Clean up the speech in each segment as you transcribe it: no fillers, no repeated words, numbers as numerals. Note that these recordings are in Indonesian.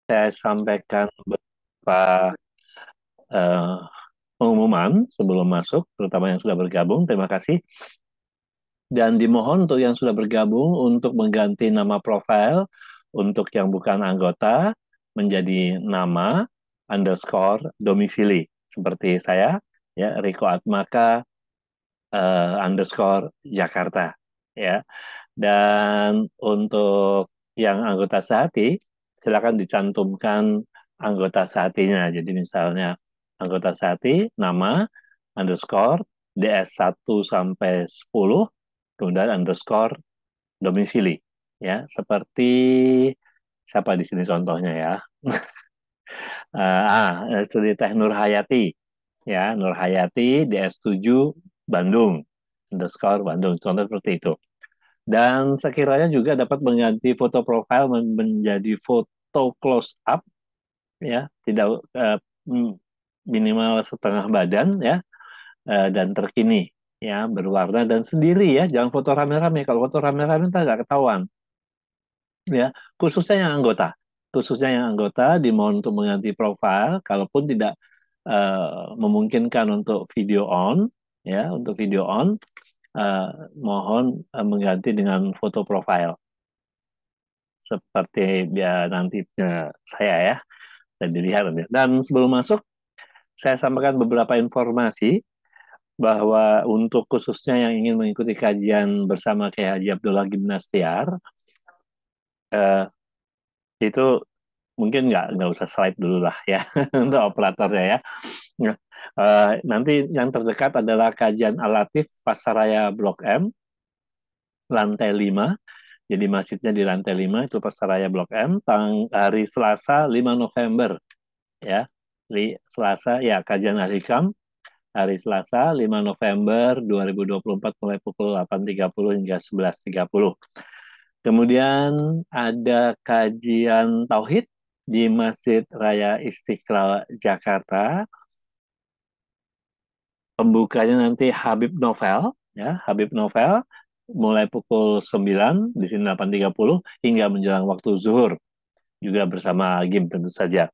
saya sampaikan beberapa eh, pengumuman sebelum masuk, terutama yang sudah bergabung. Terima kasih. Dan dimohon untuk yang sudah bergabung untuk mengganti nama profil untuk yang bukan anggota menjadi nama underscore domisili seperti saya ya Riko Atmaka underscore Jakarta ya. Dan untuk yang anggota sehati, silakan dicantumkan anggota sehatinya. Jadi misalnya anggota sehati, nama, underscore, DS1 sampai 10, kemudian underscore domisili. Ya, seperti siapa di sini contohnya ya? Studi Teh Nur Hayati. Ya, Nur Hayati, DS7, Bandung, underscore Bandung. Contoh seperti itu. Dan sekiranya juga dapat mengganti foto profil menjadi foto close up, ya, tidak minimal setengah badan, ya, dan terkini, ya, berwarna dan sendiri, ya, jangan foto rame-rame. Kalau foto rame-rame ntar nggak ketahuan, ya. Khususnya yang anggota dimohon untuk mengganti profil, kalaupun tidak memungkinkan untuk video on, ya, untuk video on, eh, mohon mengganti dengan foto profil seperti biar nanti saya ya dan dilihat nanti. Dan sebelum masuk, saya sampaikan beberapa informasi bahwa untuk khususnya yang ingin mengikuti kajian bersama Kiai Haji Abdullah Gimnastiar, eh, itu mungkin nggak usah slide dulu lah ya untuk operatornya ya. Nah, nanti yang terdekat adalah kajian alatif Pasaraya Blok M, lantai 5. Jadi masjidnya di lantai 5 itu Pasaraya Blok M, hari Selasa 5 November ya. Selasa ya kajian Al-Hikam hari Selasa 5 November 2024 mulai pukul 8.30 hingga 11.30. Kemudian ada kajian Tauhid di Masjid Raya Istiqlal Jakarta. Pembukanya nanti Habib Novel, ya, Habib Novel mulai pukul 9 di sini 8.30 hingga menjelang waktu zuhur juga bersama Agim tentu saja.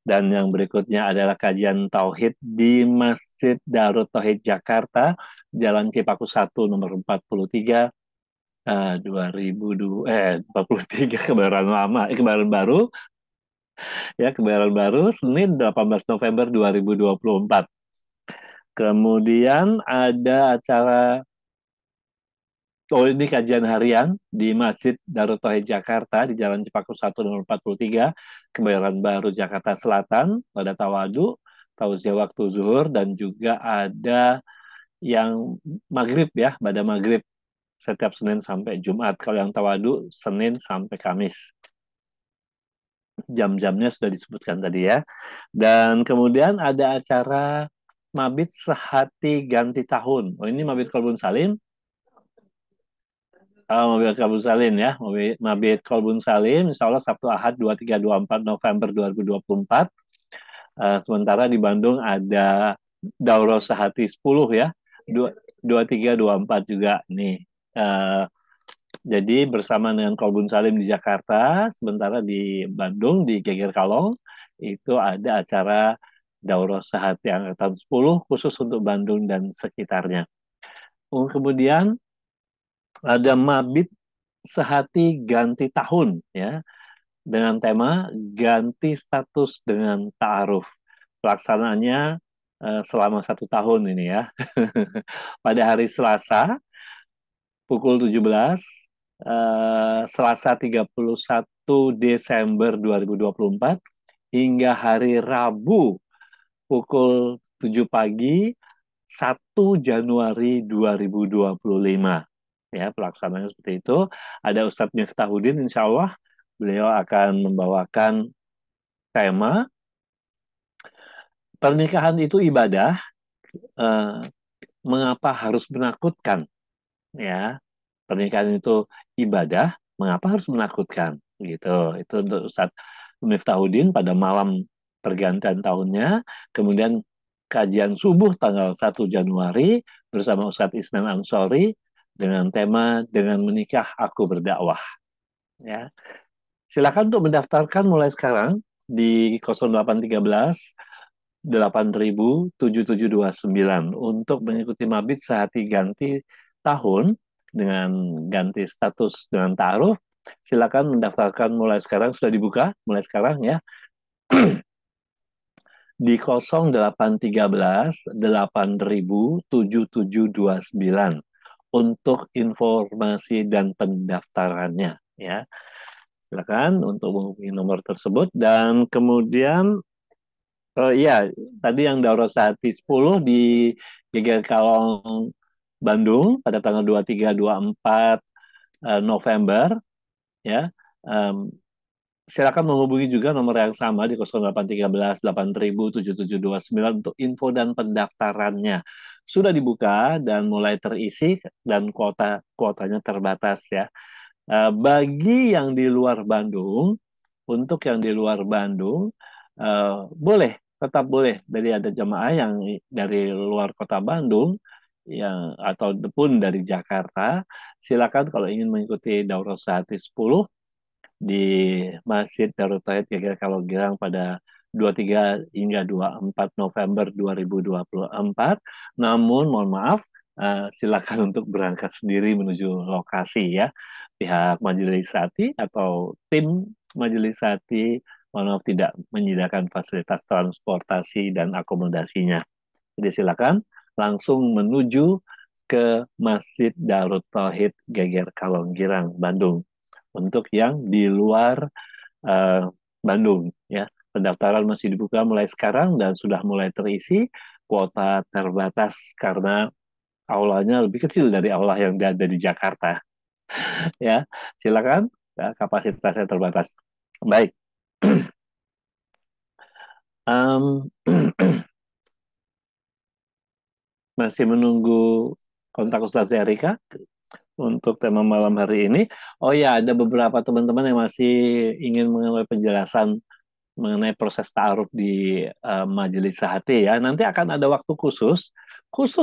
Dan yang berikutnya adalah kajian Tauhid di Masjid Darut Tauhid Jakarta, Jalan Cipaku 1 nomor 43 2002 43 kebayoran lama, kebayoran baru ya, kebayoran baru Senin 18 November 2024. Kemudian ada acara. Oh, ini kajian harian di Masjid Darut Tauhid Jakarta di Jalan Cipaku 1 nomor 43, Kebayoran Baru Jakarta Selatan pada tawadu, tausiah waktu zuhur dan juga ada yang maghrib ya, pada maghrib setiap Senin sampai Jumat. Kalau yang tawadu Senin sampai Kamis. Jam-jamnya sudah disebutkan tadi ya. Dan kemudian ada acara Mabit Sehati Ganti Tahun. Oh, ini Mabit Kolbun Salim. Mabit Kolbun Salim ya. Mabit Kolbun Salim, insya Allah Sabtu Ahad 23-24 November 2024. Sementara di Bandung ada Dauro Sehati 10 ya. 23-24 juga nih. Uh, jadi bersama dengan Kolbun Salim di Jakarta, sementara di Bandung, di Geger Kalong, itu ada acara Dauro Sehati Angkatan 10 khusus untuk Bandung dan sekitarnya. Kemudian ada Mabit Sehati Ganti Tahun ya, dengan tema ganti status dengan ta'aruf. Pelaksanaannya selama 1 tahun ini ya. Pada hari Selasa pukul 17, Selasa 31 Desember 2024 hingga hari Rabu pukul 7 pagi 1 Januari 2025. Ya, pelaksananya seperti itu. Ada Ustadz Miftahuddin, insya Allah beliau akan membawakan tema pernikahan itu ibadah, eh, mengapa harus menakutkan? Ya, pernikahan itu ibadah, mengapa harus menakutkan? Gitu. Itu untuk Ustadz Miftahuddin pada malam pergantian tahunnya. Kemudian kajian subuh tanggal 1 Januari bersama Ustadz Isnan Ansori dengan tema dengan menikah aku berdakwah. Ya, Silakan untuk mendaftarkan mulai sekarang di 0813 8.7729 untuk mengikuti mabit sehati ganti tahun dengan ganti status dengan ta'aruf. Silakan mendaftarkan mulai sekarang, sudah dibuka mulai sekarang ya, di 0813 8.7729 untuk informasi dan pendaftarannya ya. Silakan untuk menghubungi nomor tersebut. Dan kemudian iya, tadi yang Dauro Sehati 10 di GGR Kalong Bandung pada tanggal 23-24 November ya. Em, Silakan menghubungi juga nomor yang sama di 0813 8.7729 untuk info dan pendaftarannya. Sudah dibuka dan mulai terisi dan kuotanya terbatas ya. Bagi yang di luar Bandung, untuk yang di luar Bandung, boleh, tetap boleh. Dari ada jemaah yang dari luar kota Bandung, yang ataupun dari Jakarta, silakan kalau ingin mengikuti Daurah Sehati 10 di Masjid Darut Tauhid GGR Kalonggirang pada 23 hingga 24 November 2024. Namun mohon maaf, silakan untuk berangkat sendiri menuju lokasi ya. Pihak Majelis Hati atau tim Majelis Hati mohon maaf tidak menyediakan fasilitas transportasi dan akomodasinya. Jadi silakan langsung menuju ke Masjid Darut Tauhid GGR Kalonggirang, Bandung. Untuk yang di luar uh, Bandung ya, pendaftaran masih dibuka mulai sekarang dan sudah mulai terisi. Kuota terbatas karena aulanya lebih kecil dari aula yang ada di Jakarta ya. Silakan ya, kapasitasnya terbatas. Baik. um, Masih menunggu kontak Ustaz Erika untuk tema malam hari ini. Oh ya, ada beberapa teman-teman yang masih ingin mengetahui penjelasan mengenai proses ta'aruf di Majelis Sehati ya. Nanti akan ada waktu khusus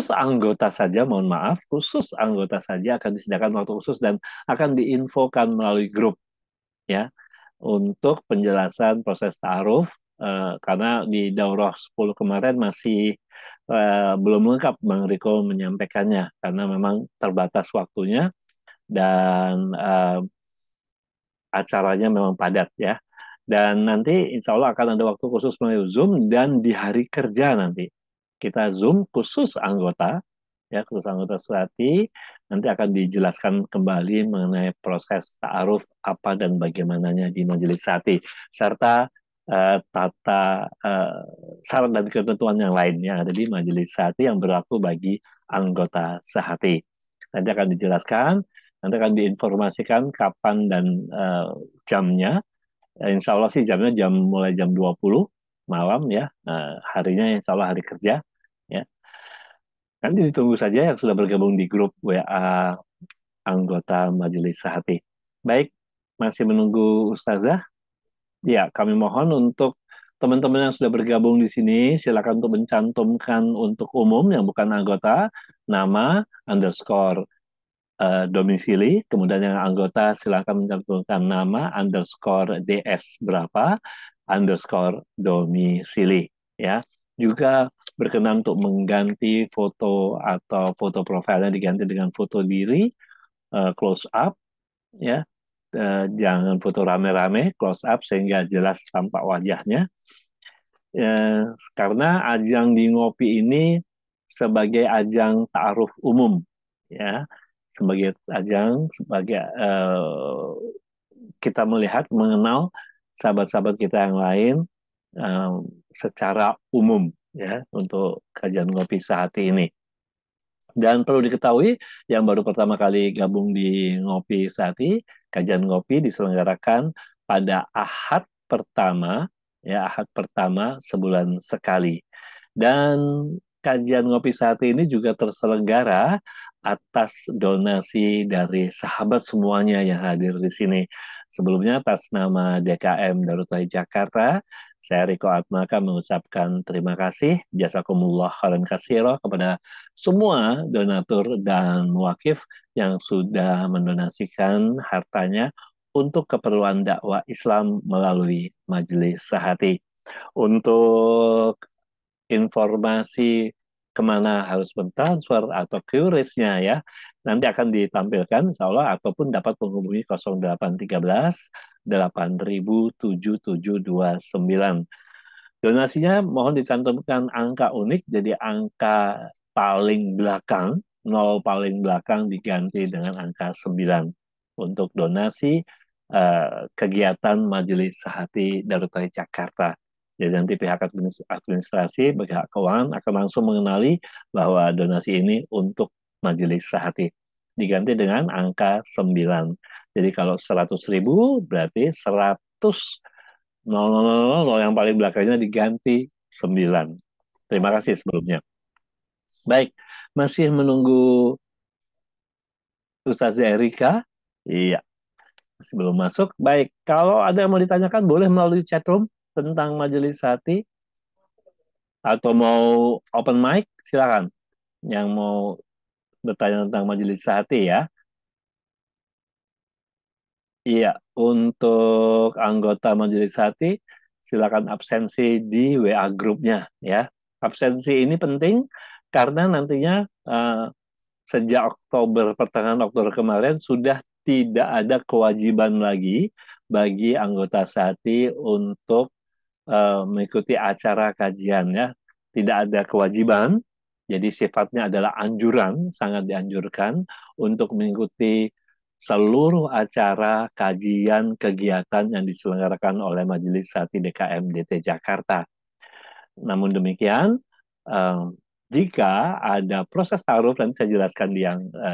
anggota saja, mohon maaf, khusus anggota saja akan disediakan waktu khusus dan akan diinfokan melalui grup ya untuk penjelasan proses ta'aruf, karena di Daurah 10 kemarin masih belum lengkap Bang Riko menyampaikannya karena memang terbatas waktunya dan acaranya memang padat ya. Dan nanti insya Allah akan ada waktu khusus melalui Zoom dan di hari kerja nanti kita Zoom khusus anggota ya, khusus anggota Surati, nanti akan dijelaskan kembali mengenai proses ta'aruf apa dan bagaimananya di Majelis Sati serta tata syarat dan ketentuan yang lain yang ada di Majelis Sati yang berlaku bagi anggota Sehati. Nanti akan dijelaskan, nanti akan diinformasikan kapan dan jamnya. Insya Allah sih jamnya mulai jam 20 malam ya. Harinya insya Allah hari kerja ya. Nanti ditunggu saja yang sudah bergabung di grup WA anggota Majelis Sehati. Baik, masih menunggu Ustazah. Ya, kami mohon untuk teman-teman yang sudah bergabung di sini, silakan untuk mencantumkan untuk umum yang bukan anggota, nama, underscore domisili, kemudian yang anggota silakan mencantumkan nama, underscore DS berapa, underscore domisili. Ya, juga berkenan untuk mengganti foto atau foto profilnya diganti dengan foto diri, close up, ya. Jangan foto rame-rame, close up sehingga jelas tampak wajahnya. Karena ajang di Ngopi ini sebagai ajang ta'aruf umum, ya, sebagai ajang sebagai kita melihat mengenal sahabat-sahabat kita yang lain secara umum ya untuk kajian Ngopi Sehati ini. Dan perlu diketahui, yang baru pertama kali gabung di Ngopi Sehati, kajian ngopi diselenggarakan pada Ahad pertama, ya Ahad pertama sebulan sekali. Dan kajian Ngopi Sehati ini juga terselenggara atas donasi dari sahabat semuanya yang hadir di sini. Sebelumnya atas nama DKM Darut Tauhid Jakarta, saya Riko Atmaka mengucapkan terima kasih, jazakumullah khairan katsira kepada semua donatur dan wakif yang sudah mendonasikan hartanya untuk keperluan dakwah Islam melalui Majelis Sehati. Untuk informasi kemana harus mentransfer atau QRIS-nya ya, nanti akan ditampilkan insya Allah, ataupun dapat menghubungi 0813 8729. Donasinya mohon dicantumkan angka unik, jadi angka paling belakang, nol paling belakang diganti dengan angka 9 untuk donasi kegiatan Majelis Sehati Darut Tauhid Jakarta. Jadi nanti pihak administrasi, pihak keuangan akan langsung mengenali bahwa donasi ini untuk Majelis Sehati. Diganti dengan angka 9. Jadi kalau 100.000 berarti 100 000 yang paling belakangnya diganti 9. Terima kasih sebelumnya. Baik, masih menunggu Ustazah Erika? Iya, masih belum masuk. Baik, kalau ada yang mau ditanyakan boleh melalui chatroom tentang Majelis Hati atau mau open mic, silakan. Yang mau bertanya tentang Majelis Hati ya. Iya, untuk anggota Majelis Hati silakan absensi di WA grupnya ya. Absensi ini penting karena nantinya eh, sejak pertengahan Oktober kemarin sudah tidak ada kewajiban lagi bagi anggota Sati untuk mengikuti acara kajian ya. Tidak ada kewajiban, jadi sifatnya adalah anjuran, sangat dianjurkan untuk mengikuti seluruh acara kajian kegiatan yang diselenggarakan oleh Majelis Sati DKM DT Jakarta. Namun demikian, eh, jika ada proses taruh, nanti saya jelaskan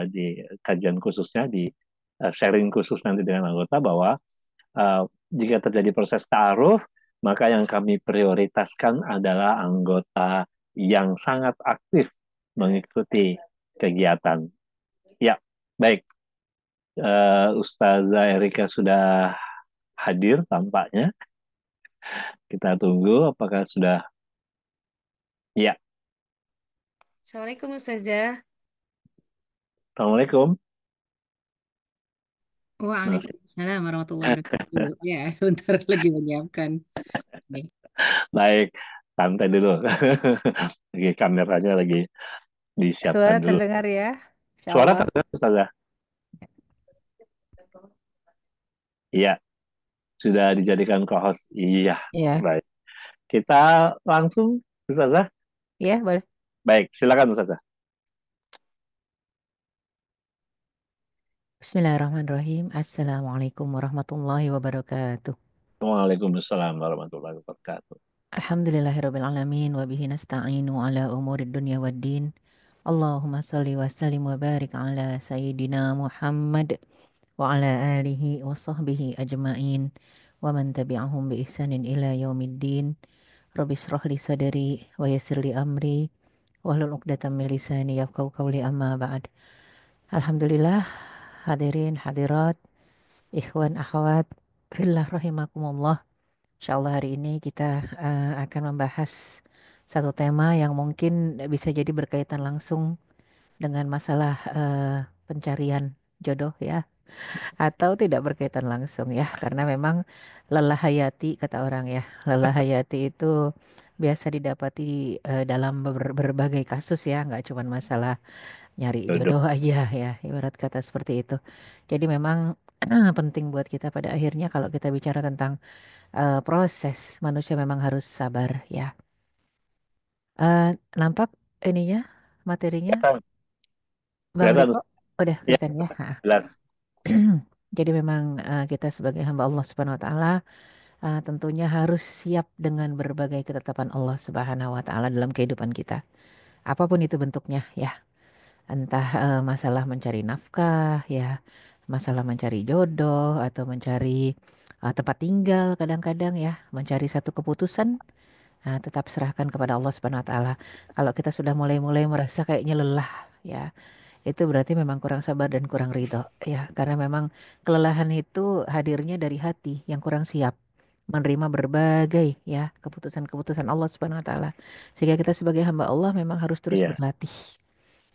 di kajian khususnya, di sharing khusus nanti dengan anggota, bahwa eh, jika terjadi proses taruh, maka yang kami prioritaskan adalah anggota yang sangat aktif mengikuti kegiatan. Ya, baik. Ustazah Erika sudah hadir tampaknya. Kita tunggu apakah sudah. Ya, Assalamualaikum Ustazah. Assalamualaikum. Mas, Waalaikumsalam warahmatullahi wabarakatuh. Ya, sebentar lagi menyiapkan. Nih. baik, santai dulu. Lagi kameranya lagi Suara disiapkan dulu. terdengar ya, Insya Suara Allah. terdengar, Ustazah? Iya, sudah dijadikan co-host. Iya, Iya, baik. Kita langsung, Ustazah. iya boleh. Baik, silakan Ustazah. Bismillahirrahmanirrahim. Assalamualaikum warahmatullahi wabarakatuh. Waalaikumsalam warahmatullahi wabarakatuh. Alhamdulillahirrabbilalamin. Wabihi nasta'inu ala umurid dunya waddin. Allahumma salli wa sallim wa barik ala Sayyidina Muhammad wa ala alihi wa sahbihi ajma'in. Wa man tabi'ahum bi ihsanin ila yaumiddin. Rabbi israh li sadri wa yassir li amri. Wahlul 'uqdatam min lisani yafqahu qawli amma ba'd. Alhamdulillah, hadirin hadirat, ikhwan akhwat fillah rahimakumullah. Insyaallah hari ini kita akan membahas satu tema yang mungkin bisa jadi berkaitan langsung dengan masalah pencarian jodoh ya, atau tidak berkaitan langsung ya, karena memang lelah hayati kata orang ya. Lelah hayati itu biasa didapati dalam berbagai kasus ya, nggak cuma masalah nyari Duduk. jodoh aja ya, ibarat kata seperti itu. Jadi memang penting buat kita pada akhirnya kalau kita bicara tentang proses manusia memang harus sabar ya. Eh, Nampak ininya materinya Kelihatan, Bang kelihatan. Riko udah Ya, kelihatan ya. Ha. jelas. Jadi memang kita sebagai hamba Allah Subhanahu wa taala tentunya harus siap dengan berbagai ketetapan Allah Subhanahu wa taala dalam kehidupan kita. Apapun itu bentuknya ya. Entah masalah mencari nafkah ya, masalah mencari jodoh atau mencari tempat tinggal kadang-kadang ya, mencari satu keputusan, tetap serahkan kepada Allah Subhanahu wa taala. Kalau kita sudah mulai-mulai merasa kayaknya lelah ya, itu berarti memang kurang sabar dan kurang ridho ya, karena memang kelelahan itu hadirnya dari hati yang kurang siap menerima berbagai ya keputusan-keputusan Allah Subhanahu wa taala. Sehingga kita sebagai hamba Allah memang harus terus Iya, berlatih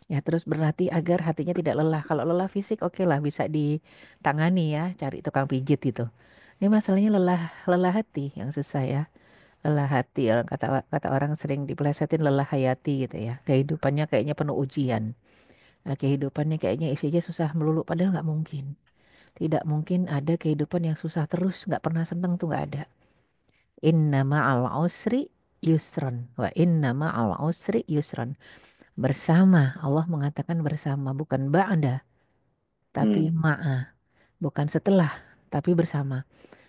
Ya, terus berlatih agar hatinya tidak lelah. Kalau lelah fisik oke lah bisa ditangani ya, cari tukang pijit gitu. Ini masalahnya lelah lelah hati yang susah ya. Lelah hati ya, kata kata orang sering dipelesetin lelah hayati gitu ya. Kehidupannya kayaknya penuh ujian. Nah, kehidupannya kayaknya isinya susah melulu padahal nggak mungkin. Tidak mungkin ada kehidupan yang susah terus, nggak pernah seneng tuh nggak ada. Inna ma'al usri yusron. Wa inna ma'al usri yusron. Bersama, Allah mengatakan bersama, bukan ba'da, tapi Hmm, ma'a. Bukan setelah, tapi bersama.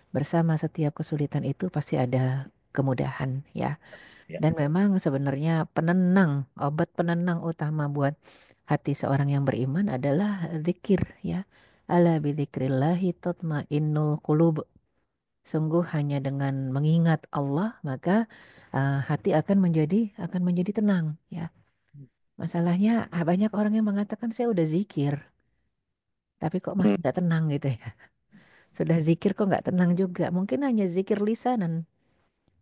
Bersama setiap kesulitan itu pasti ada kemudahan ya. ya. Dan memang sebenarnya penenang, obat penenang utama buat hati seorang yang beriman adalah zikir ya. Ala bidzikrillahi tatmainnul qulub. Sungguh hanya dengan mengingat Allah maka hati akan menjadi tenang ya. Masalahnya banyak orang yang mengatakan saya udah zikir, tapi kok Hmm, masih nggak tenang gitu ya. Sudah zikir kok nggak tenang juga. Mungkin hanya zikir lisanan,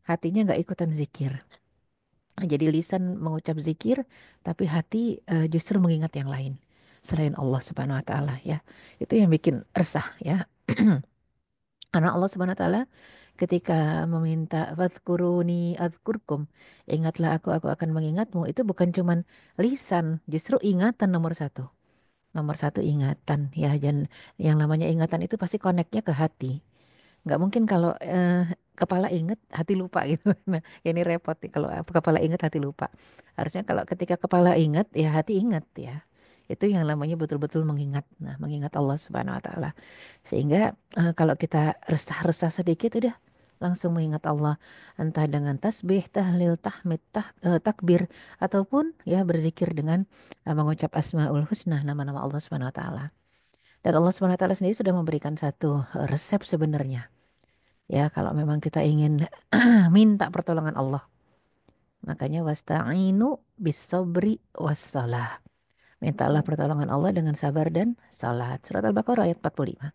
hatinya nggak ikutan zikir. Jadi lisan mengucap zikir, tapi hati justru mengingat yang lain selain Allah Subhanahu Wa Taala ya. Itu yang bikin resah ya. Karena Allah Subhanahu Wa Taala ketika meminta fadzkuruni adzkurkum, ingatlah aku akan mengingatmu. Itu bukan cuman lisan, justru ingatan nomor satu. Nomor satu ingatan ya, dan yang namanya ingatan itu pasti koneknya ke hati. Nggak mungkin kalau kepala inget hati lupa gitu. Nah, ya ini repot nih kalau kepala inget hati lupa. Harusnya kalau ketika kepala inget ya hati inget ya. Itu yang namanya betul-betul mengingat. Nah, mengingat Allah Subhanahu wa taala. Sehingga kalau kita resah-resah sedikit udah langsung mengingat Allah, entah dengan tasbih, tahlil, tahmid, takbir, ataupun ya berzikir dengan mengucap Asmaul Husna, nama-nama Allah Subhanahu wa taala. Dan Allah Subhanahu wa taala sendiri sudah memberikan satu resep sebenarnya. Ya, kalau memang kita ingin minta pertolongan Allah, makanya wasta'inu bis-sabri was-salah. Mintalah hmm, pertolongan Allah dengan sabar dan salat. Surat Al-Baqarah ayat 45.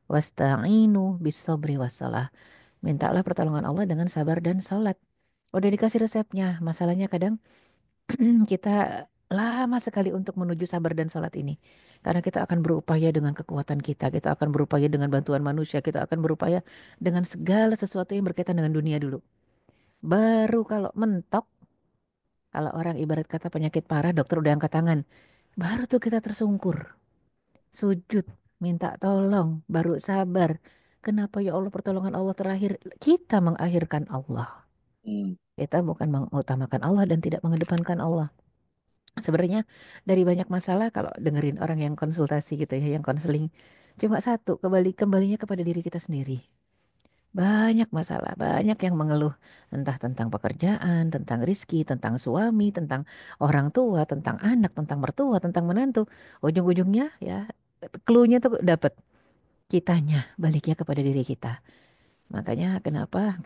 Wasta'inu bis-sabri was-salah. Mintalah pertolongan Allah dengan sabar dan salat. Udah dikasih resepnya. Masalahnya kadang kita lama sekali untuk menuju sabar dan salat ini. Karena kita akan berupaya dengan kekuatan kita akan berupaya dengan bantuan manusia, kita akan berupaya dengan segala sesuatu yang berkaitan dengan dunia dulu. Baru kalau mentok, kalau orang ibarat kata penyakit parah, dokter udah angkat tangan. Baru tuh kita tersungkur, sujud, minta tolong, baru sabar. Kenapa ya Allah pertolongan Allah terakhir? Kita mengakhirkan Allah. hmm, Kita bukan mengutamakan Allah dan tidak mengedepankan Allah. Sebenarnya dari banyak masalah kalau dengerin orang yang konsultasi gitu ya, yang konseling, cuma satu, kembalinya kepada diri kita sendiri. Banyak masalah, banyak yang mengeluh entah tentang pekerjaan, tentang rizki, tentang suami, tentang orang tua, tentang anak, tentang mertua, tentang menantu. Ujung-ujungnya ya, clue-nya tuh dapat kitanya, baliknya kepada diri kita. Makanya kenapa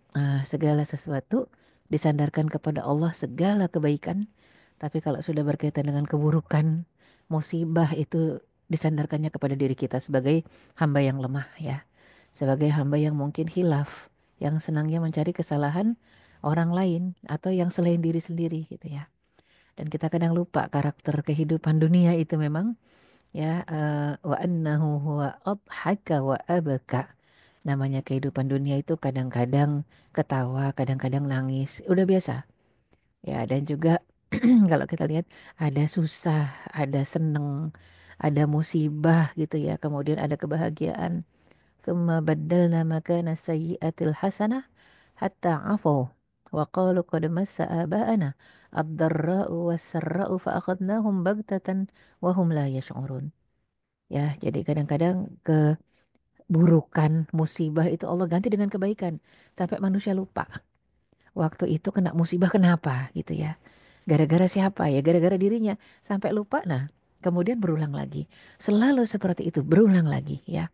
segala sesuatu disandarkan kepada Allah, segala kebaikan. Tapi kalau sudah berkaitan dengan keburukan, musibah itu disandarkannya kepada diri kita sebagai hamba yang lemah ya. Sebagai hamba yang mungkin hilaf, yang senangnya mencari kesalahan orang lain atau yang selain diri sendiri gitu ya. Dan kita kadang lupa karakter kehidupan dunia itu memang ya wa annahu huwa adhaka wa abaka. Namanya kehidupan dunia itu kadang-kadang ketawa, kadang-kadang nangis. Udah biasa. Ya, dan juga kalau kita lihat ada susah, ada seneng, ada musibah gitu ya. Kemudian ada kebahagiaan. Thumma baddalna makana sayyi'atil hasanah hatta afaw. Wa qalu qad massa aba'ana ad-dharra'u was-sarra'u fa akhadnahum baghtatan wa hum la yash'urun. Ya, jadi kadang-kadang keburukan, musibah itu Allah ganti dengan kebaikan sampai manusia lupa. Waktu itu kena musibah kenapa gitu ya. Gara-gara siapa ya? Gara-gara dirinya sampai lupa. Nah, kemudian berulang lagi. Selalu seperti itu, berulang lagi ya.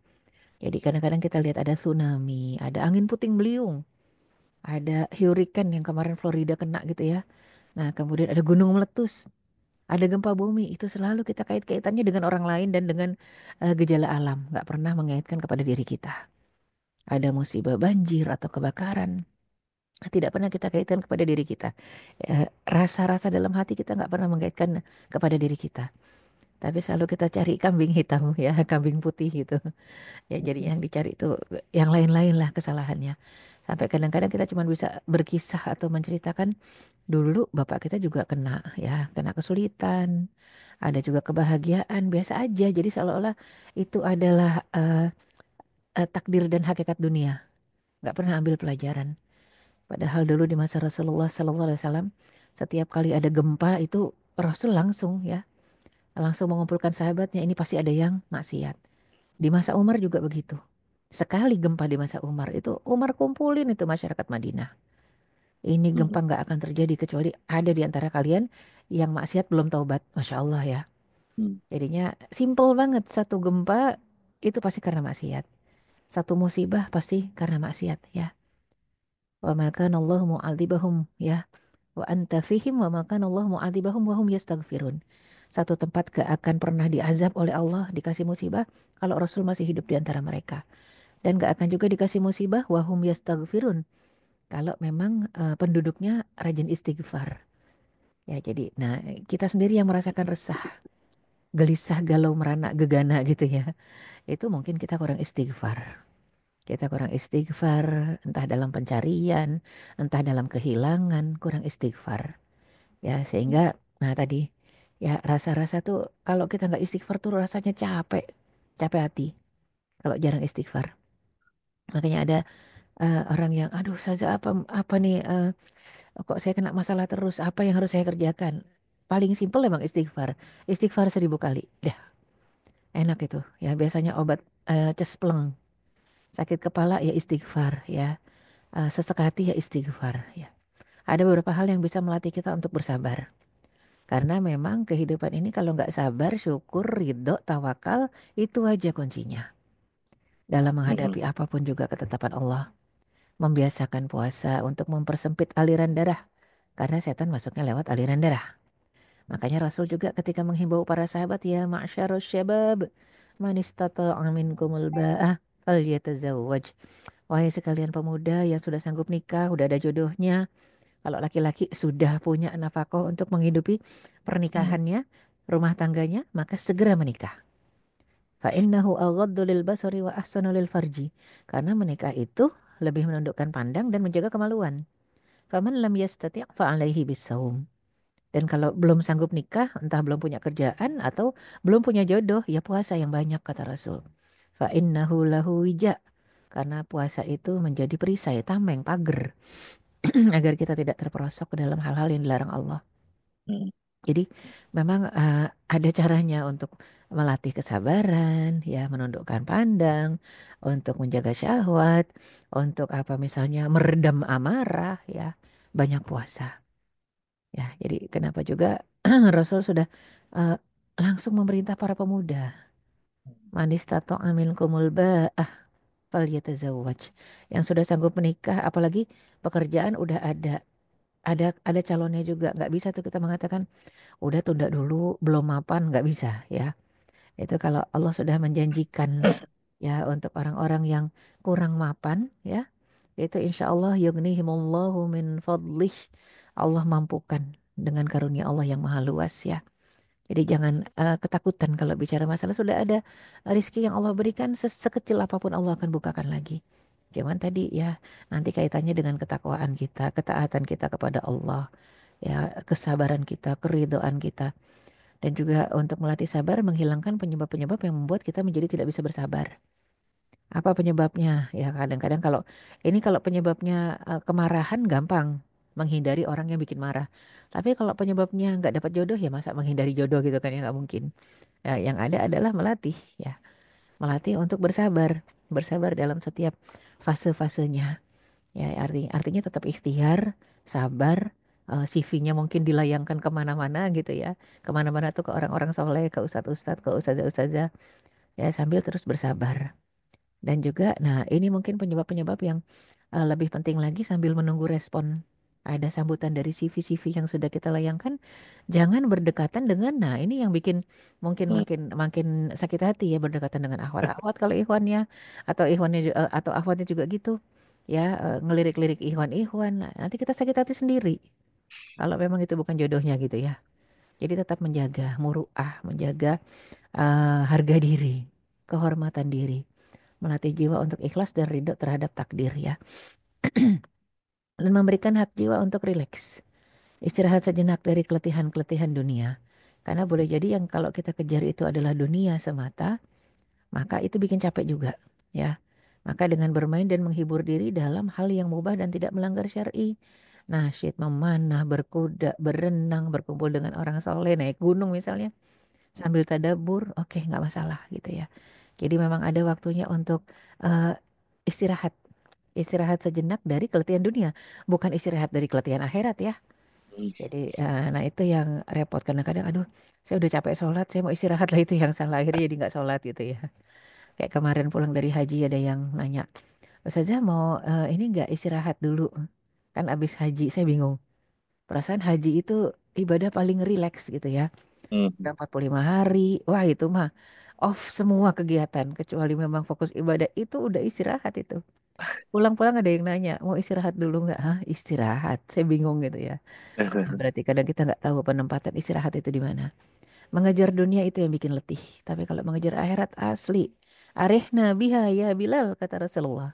Jadi kadang-kadang kita lihat ada tsunami, ada angin puting beliung, ada hurricane yang kemarin Florida kena gitu ya. Nah, kemudian ada gunung meletus, ada gempa bumi. Itu selalu kita kait-kaitannya dengan orang lain dan dengan gejala alam. Nggak pernah mengaitkan kepada diri kita. Ada musibah banjir atau kebakaran. Tidak pernah kita kaitkan kepada diri kita. Rasa-rasa dalam hati kita nggak pernah mengaitkan kepada diri kita. Tapi selalu kita cari kambing hitam ya, kambing putih gitu. Ya jadi yang dicari itu yang lain-lain lah kesalahannya. Sampai kadang-kadang kita cuma bisa berkisah atau menceritakan dulu bapak kita juga kena ya, kena kesulitan. Ada juga kebahagiaan biasa aja. Jadi seolah-olah itu adalah takdir dan hakikat dunia. Nggak pernah ambil pelajaran. Padahal dulu di masa Rasulullah Sallallahu Alaihi Wasallam, setiap kali ada gempa itu Rasul langsung ya, langsung mengumpulkan sahabatnya. Ini pasti ada yang maksiat. Di masa Umar juga begitu. Sekali gempa di masa Umar itu Umar kumpulin itu masyarakat Madinah. Ini gempa nggak akan terjadi kecuali ada di antara kalian yang maksiat belum taubat. Masya Allah ya. Jadinya simple banget. Satu gempa itu pasti karena maksiat. Satu musibah pasti karena maksiat ya. Wa ma kana Allah mu'adzibahum ya. Wa anta fihim wa ma kana Allah mu'adzibahum wa hum yastaghfirun. Satu tempat gak akan pernah diazab oleh Allah, dikasih musibah kalau Rasul masih hidup di antara mereka. Dan gak akan juga dikasih musibah wa hum yastaghfirun kalau memang penduduknya rajin istighfar. Ya jadi, nah kita sendiri yang merasakan resah, gelisah, galau, merana, gegana gitu ya. Itu mungkin kita kurang istighfar. Kita kurang istighfar, entah dalam pencarian, entah dalam kehilangan, kurang istighfar. Ya, sehingga, nah tadi, ya rasa-rasa tuh, kalau kita nggak istighfar tuh rasanya capek, capek hati. Kalau jarang istighfar. Makanya ada orang yang, aduh Saza apa nih, kok saya kena masalah terus, apa yang harus saya kerjakan? Paling simpel emang istighfar. Istighfar 1000 kali. Dah, enak itu. Ya, biasanya obat cespleng. Sakit kepala ya istighfar ya. Sesak hati ya istighfar ya. Ada beberapa hal yang bisa melatih kita untuk bersabar. Karena memang kehidupan ini kalau nggak sabar, syukur, ridho, tawakal, itu aja kuncinya. Dalam menghadapi apapun juga ketetapan Allah. Membiasakan puasa untuk mempersempit aliran darah. Karena setan masuknya lewat aliran darah. Makanya Rasul juga ketika menghimbau para sahabat, ya ma'syarus syabab, man istata'a minkumul ba'ah, falyatazawwaj. Wahai sekalian pemuda yang sudah sanggup nikah, udah ada jodohnya. Kalau laki-laki sudah punya nafkah untuk menghidupi pernikahannya, rumah tangganya, maka segera menikah. Fa innahu aghaddu lil basari wa ahsanu lil farji. Karena menikah itu lebih menundukkan pandang dan menjaga kemaluan. Faman lam yastati' fa alaihi bisawm. Dan kalau belum sanggup nikah, entah belum punya kerjaan atau belum punya jodoh, ya puasa yang banyak kata Rasul. Fa innahu lahu wija. Karena puasa itu menjadi perisai, tameng, pagar agar kita tidak terperosok ke dalam hal-hal yang dilarang Allah. Jadi memang ada caranya untuk melatih kesabaran, ya menundukkan pandang, untuk menjaga syahwat, untuk apa misalnya meredam amarah, ya banyak puasa. Ya, jadi kenapa juga Rasul sudah eh, langsung memerintah para pemuda, manis tato amin kumul ba'ah falyatazawwaj. Yang sudah sanggup menikah, apalagi pekerjaan udah ada calonnya juga. Nggak bisa tuh kita mengatakan udah tunda dulu, belum mapan, nggak bisa ya. Itu kalau Allah sudah menjanjikan ya untuk orang-orang yang kurang mapan ya, itu insya Allah yughnihimullahu min fadlih. Allah mampukan dengan karunia Allah yang maha luas ya. Jadi jangan ketakutan kalau bicara masalah sudah ada rizki yang Allah berikan sekecil apapun Allah akan bukakan lagi. Cuman tadi ya nanti kaitannya dengan ketakwaan kita, ketaatan kita kepada Allah, ya kesabaran kita, keridhaan kita. Dan juga untuk melatih sabar menghilangkan penyebab-penyebab yang membuat kita menjadi tidak bisa bersabar. Apa penyebabnya? Ya kadang-kadang kalau penyebabnya kemarahan gampang menghindari orang yang bikin marah. Tapi kalau penyebabnya nggak dapat jodoh ya masa menghindari jodoh gitu kan ya nggak mungkin. Ya, yang ada adalah melatih ya, melatih untuk bersabar, bersabar dalam setiap fase-fasenya. Ya artinya tetap ikhtiar, sabar. CV-nya mungkin dilayangkan kemana-mana gitu ya, kemana-mana tuh ke orang-orang soleh, ke ustadz-ustadz, ke ustazah-ustazah, ya sambil terus bersabar. Dan juga, nah ini mungkin penyebab-penyebab yang lebih penting lagi sambil menunggu respon. Ada sambutan dari CV-CV yang sudah kita layangkan, jangan berdekatan dengan, nah ini yang bikin mungkin makin makin sakit hati ya berdekatan dengan akhwat-akhwat kalau ikhwannya atau ikhwannya atau akhwatnya juga gitu. ya ngelirik-lirik ikhwan-ikhwan. Nah, nanti kita sakit hati sendiri kalau memang itu bukan jodohnya gitu ya. Jadi tetap menjaga muruah, menjaga harga diri, kehormatan diri, melatih jiwa untuk ikhlas dan ridho terhadap takdir ya. Dan memberikan hak jiwa untuk rileks. Istirahat sejenak dari keletihan-keletihan dunia. Karena boleh jadi yang kalau kita kejar itu adalah dunia semata, maka itu bikin capek juga, ya. Maka dengan bermain dan menghibur diri dalam hal yang mubah dan tidak melanggar syar'i. Nasyid, memanah, berkuda, berenang, berkumpul dengan orang soleh, naik gunung misalnya, sambil tadabur, oke, nggak masalah gitu ya. Jadi memang ada waktunya untuk eh, istirahat. Istirahat sejenak dari keletihan dunia, bukan istirahat dari keletihan akhirat ya. Hmm. Jadi, nah itu yang repot kadang-kadang. Aduh, saya udah capek sholat, saya mau istirahat lah itu yang salah. Akhirnya jadi nggak sholat gitu ya. Kayak kemarin pulang dari haji ada yang nanya, Ustazah mau ini nggak istirahat dulu? Kan abis haji, saya bingung. Perasaan haji itu ibadah paling rileks gitu ya. Hmm. Udah 45 hari, wah itu mah off semua kegiatan. Kecuali memang fokus ibadah itu udah istirahat itu. Pulang-pulang ada yang nanya, mau istirahat dulu nggak? Hah, istirahat? Saya bingung gitu ya. Nah, berarti kadang kita nggak tahu penempatan istirahat itu di mana. Mengejar dunia itu yang bikin letih. Tapi kalau mengejar akhirat asli. Arihna biha ya Bilal, kata Rasulullah.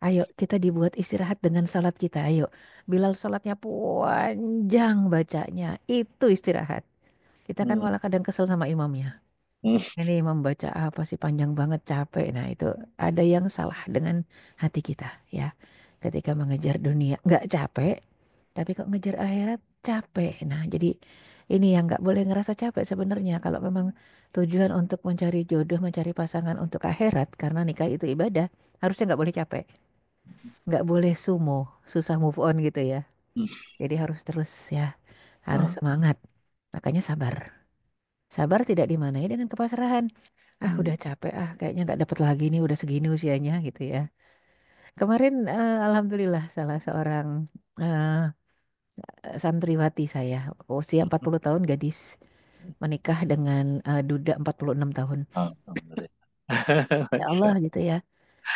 Ayo kita dibuat istirahat dengan salat kita. Ayo. Bilal salatnya panjang bacanya. Itu istirahat. Kita kan Hmm. malah kadang kesel sama imamnya. Hmm. Ini imam baca apa sih panjang banget capek. Nah itu ada yang salah dengan hati kita ya. Ketika mengejar dunia nggak capek. Tapi kok ngejar akhirat capek. Nah, jadi ini yang nggak boleh ngerasa capek sebenarnya. Kalau memang tujuan untuk mencari jodoh, mencari pasangan untuk akhirat, karena nikah itu ibadah, harusnya nggak boleh capek. Nggak boleh sumo, susah move on gitu ya. Jadi harus terus ya, harus Hmm. semangat. Makanya sabar. Sabar tidak dimanai dengan kepasrahan. Ah, Hmm. udah capek, ah kayaknya nggak dapet lagi nih, udah segini usianya gitu ya. Kemarin, alhamdulillah salah seorang eh, santriwati saya, usia 40 tahun gadis, menikah dengan duda 46 tahun. Alhamdulillah. Ya Masya Allah Allah. gitu ya.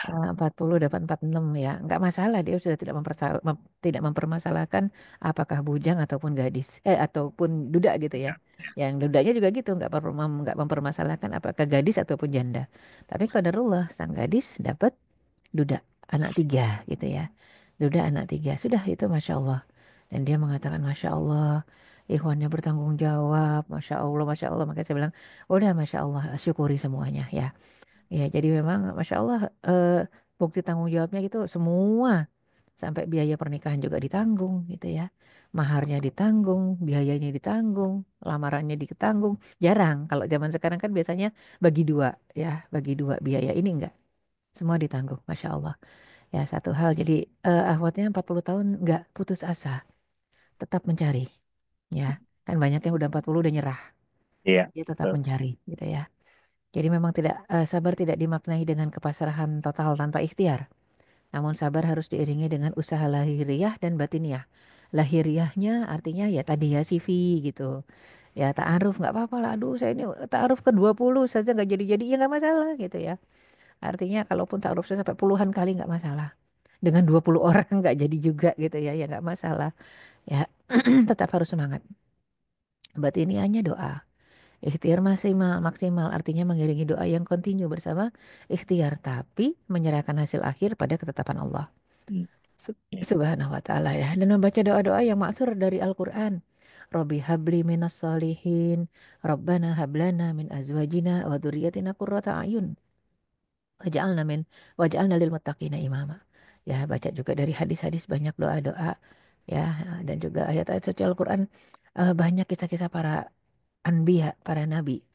40 dapat 46 ya. Nggak masalah dia sudah tidak mempermasalahkan apakah bujang ataupun gadis. Ataupun duda gitu ya. Yang dudanya juga gitu nggak mempermasalahkan apakah gadis ataupun janda. Tapi qadarullah sang gadis dapat duda anak tiga gitu ya. Duda anak tiga. Sudah itu Masya Allah. Dan dia mengatakan Masya Allah. Ikhwannya bertanggung jawab. Masya Allah, Masya Allah. Makanya saya bilang, udah Masya Allah, syukuri semuanya ya. Ya, jadi memang Masya Allah bukti tanggung jawabnya gitu semua. Sampai biaya pernikahan juga ditanggung gitu ya. Maharnya ditanggung, biayanya ditanggung, lamarannya ditanggung. Jarang. Kalau zaman sekarang kan biasanya bagi dua ya, bagi dua biaya. Ini enggak. Semua ditanggung, Masya Allah. Ya, satu hal. Jadi akhwatnya 40 tahun enggak putus asa. Tetap mencari. Ya, kan banyak yang udah 40 udah nyerah. Iya, Dia tetap betul. mencari gitu ya. Jadi memang tidak sabar tidak dimaknai dengan kepasrahan total tanpa ikhtiar. Namun sabar harus diiringi dengan usaha lahiriah dan batiniah. Lahiriahnya artinya ya tadi ya CV gitu. Ya ta'aruf nggak apa-apa lah. Aduh saya ini ta'aruf ke 20 saja nggak jadi-jadi ya nggak masalah gitu ya. Artinya kalaupun ta'arufnya sampai puluhan kali nggak masalah. Dengan 20 orang nggak jadi juga gitu ya ya nggak masalah. Ya tetap harus semangat. Batiniahnya doa. Ikhtiar maksimal, maksimal artinya mengiringi doa yang kontinu bersama ikhtiar, tapi menyerahkan hasil akhir pada ketetapan Allah. Hmm. Iya. Subhanahu wa ta'ala ya. Dan membaca doa-doa yang maksur dari Al-Quran. Rabbi habli minas solihin. Rabbana hablana min azwajina wa dzurriyyatina qurrata a'yun. Waj'alna min waj'alna lil muttaqina imama. Ya, baca juga dari hadis-hadis banyak doa-doa ya dan juga ayat-ayat suci Al-Quran, banyak kisah-kisah para anbiya, para nabi.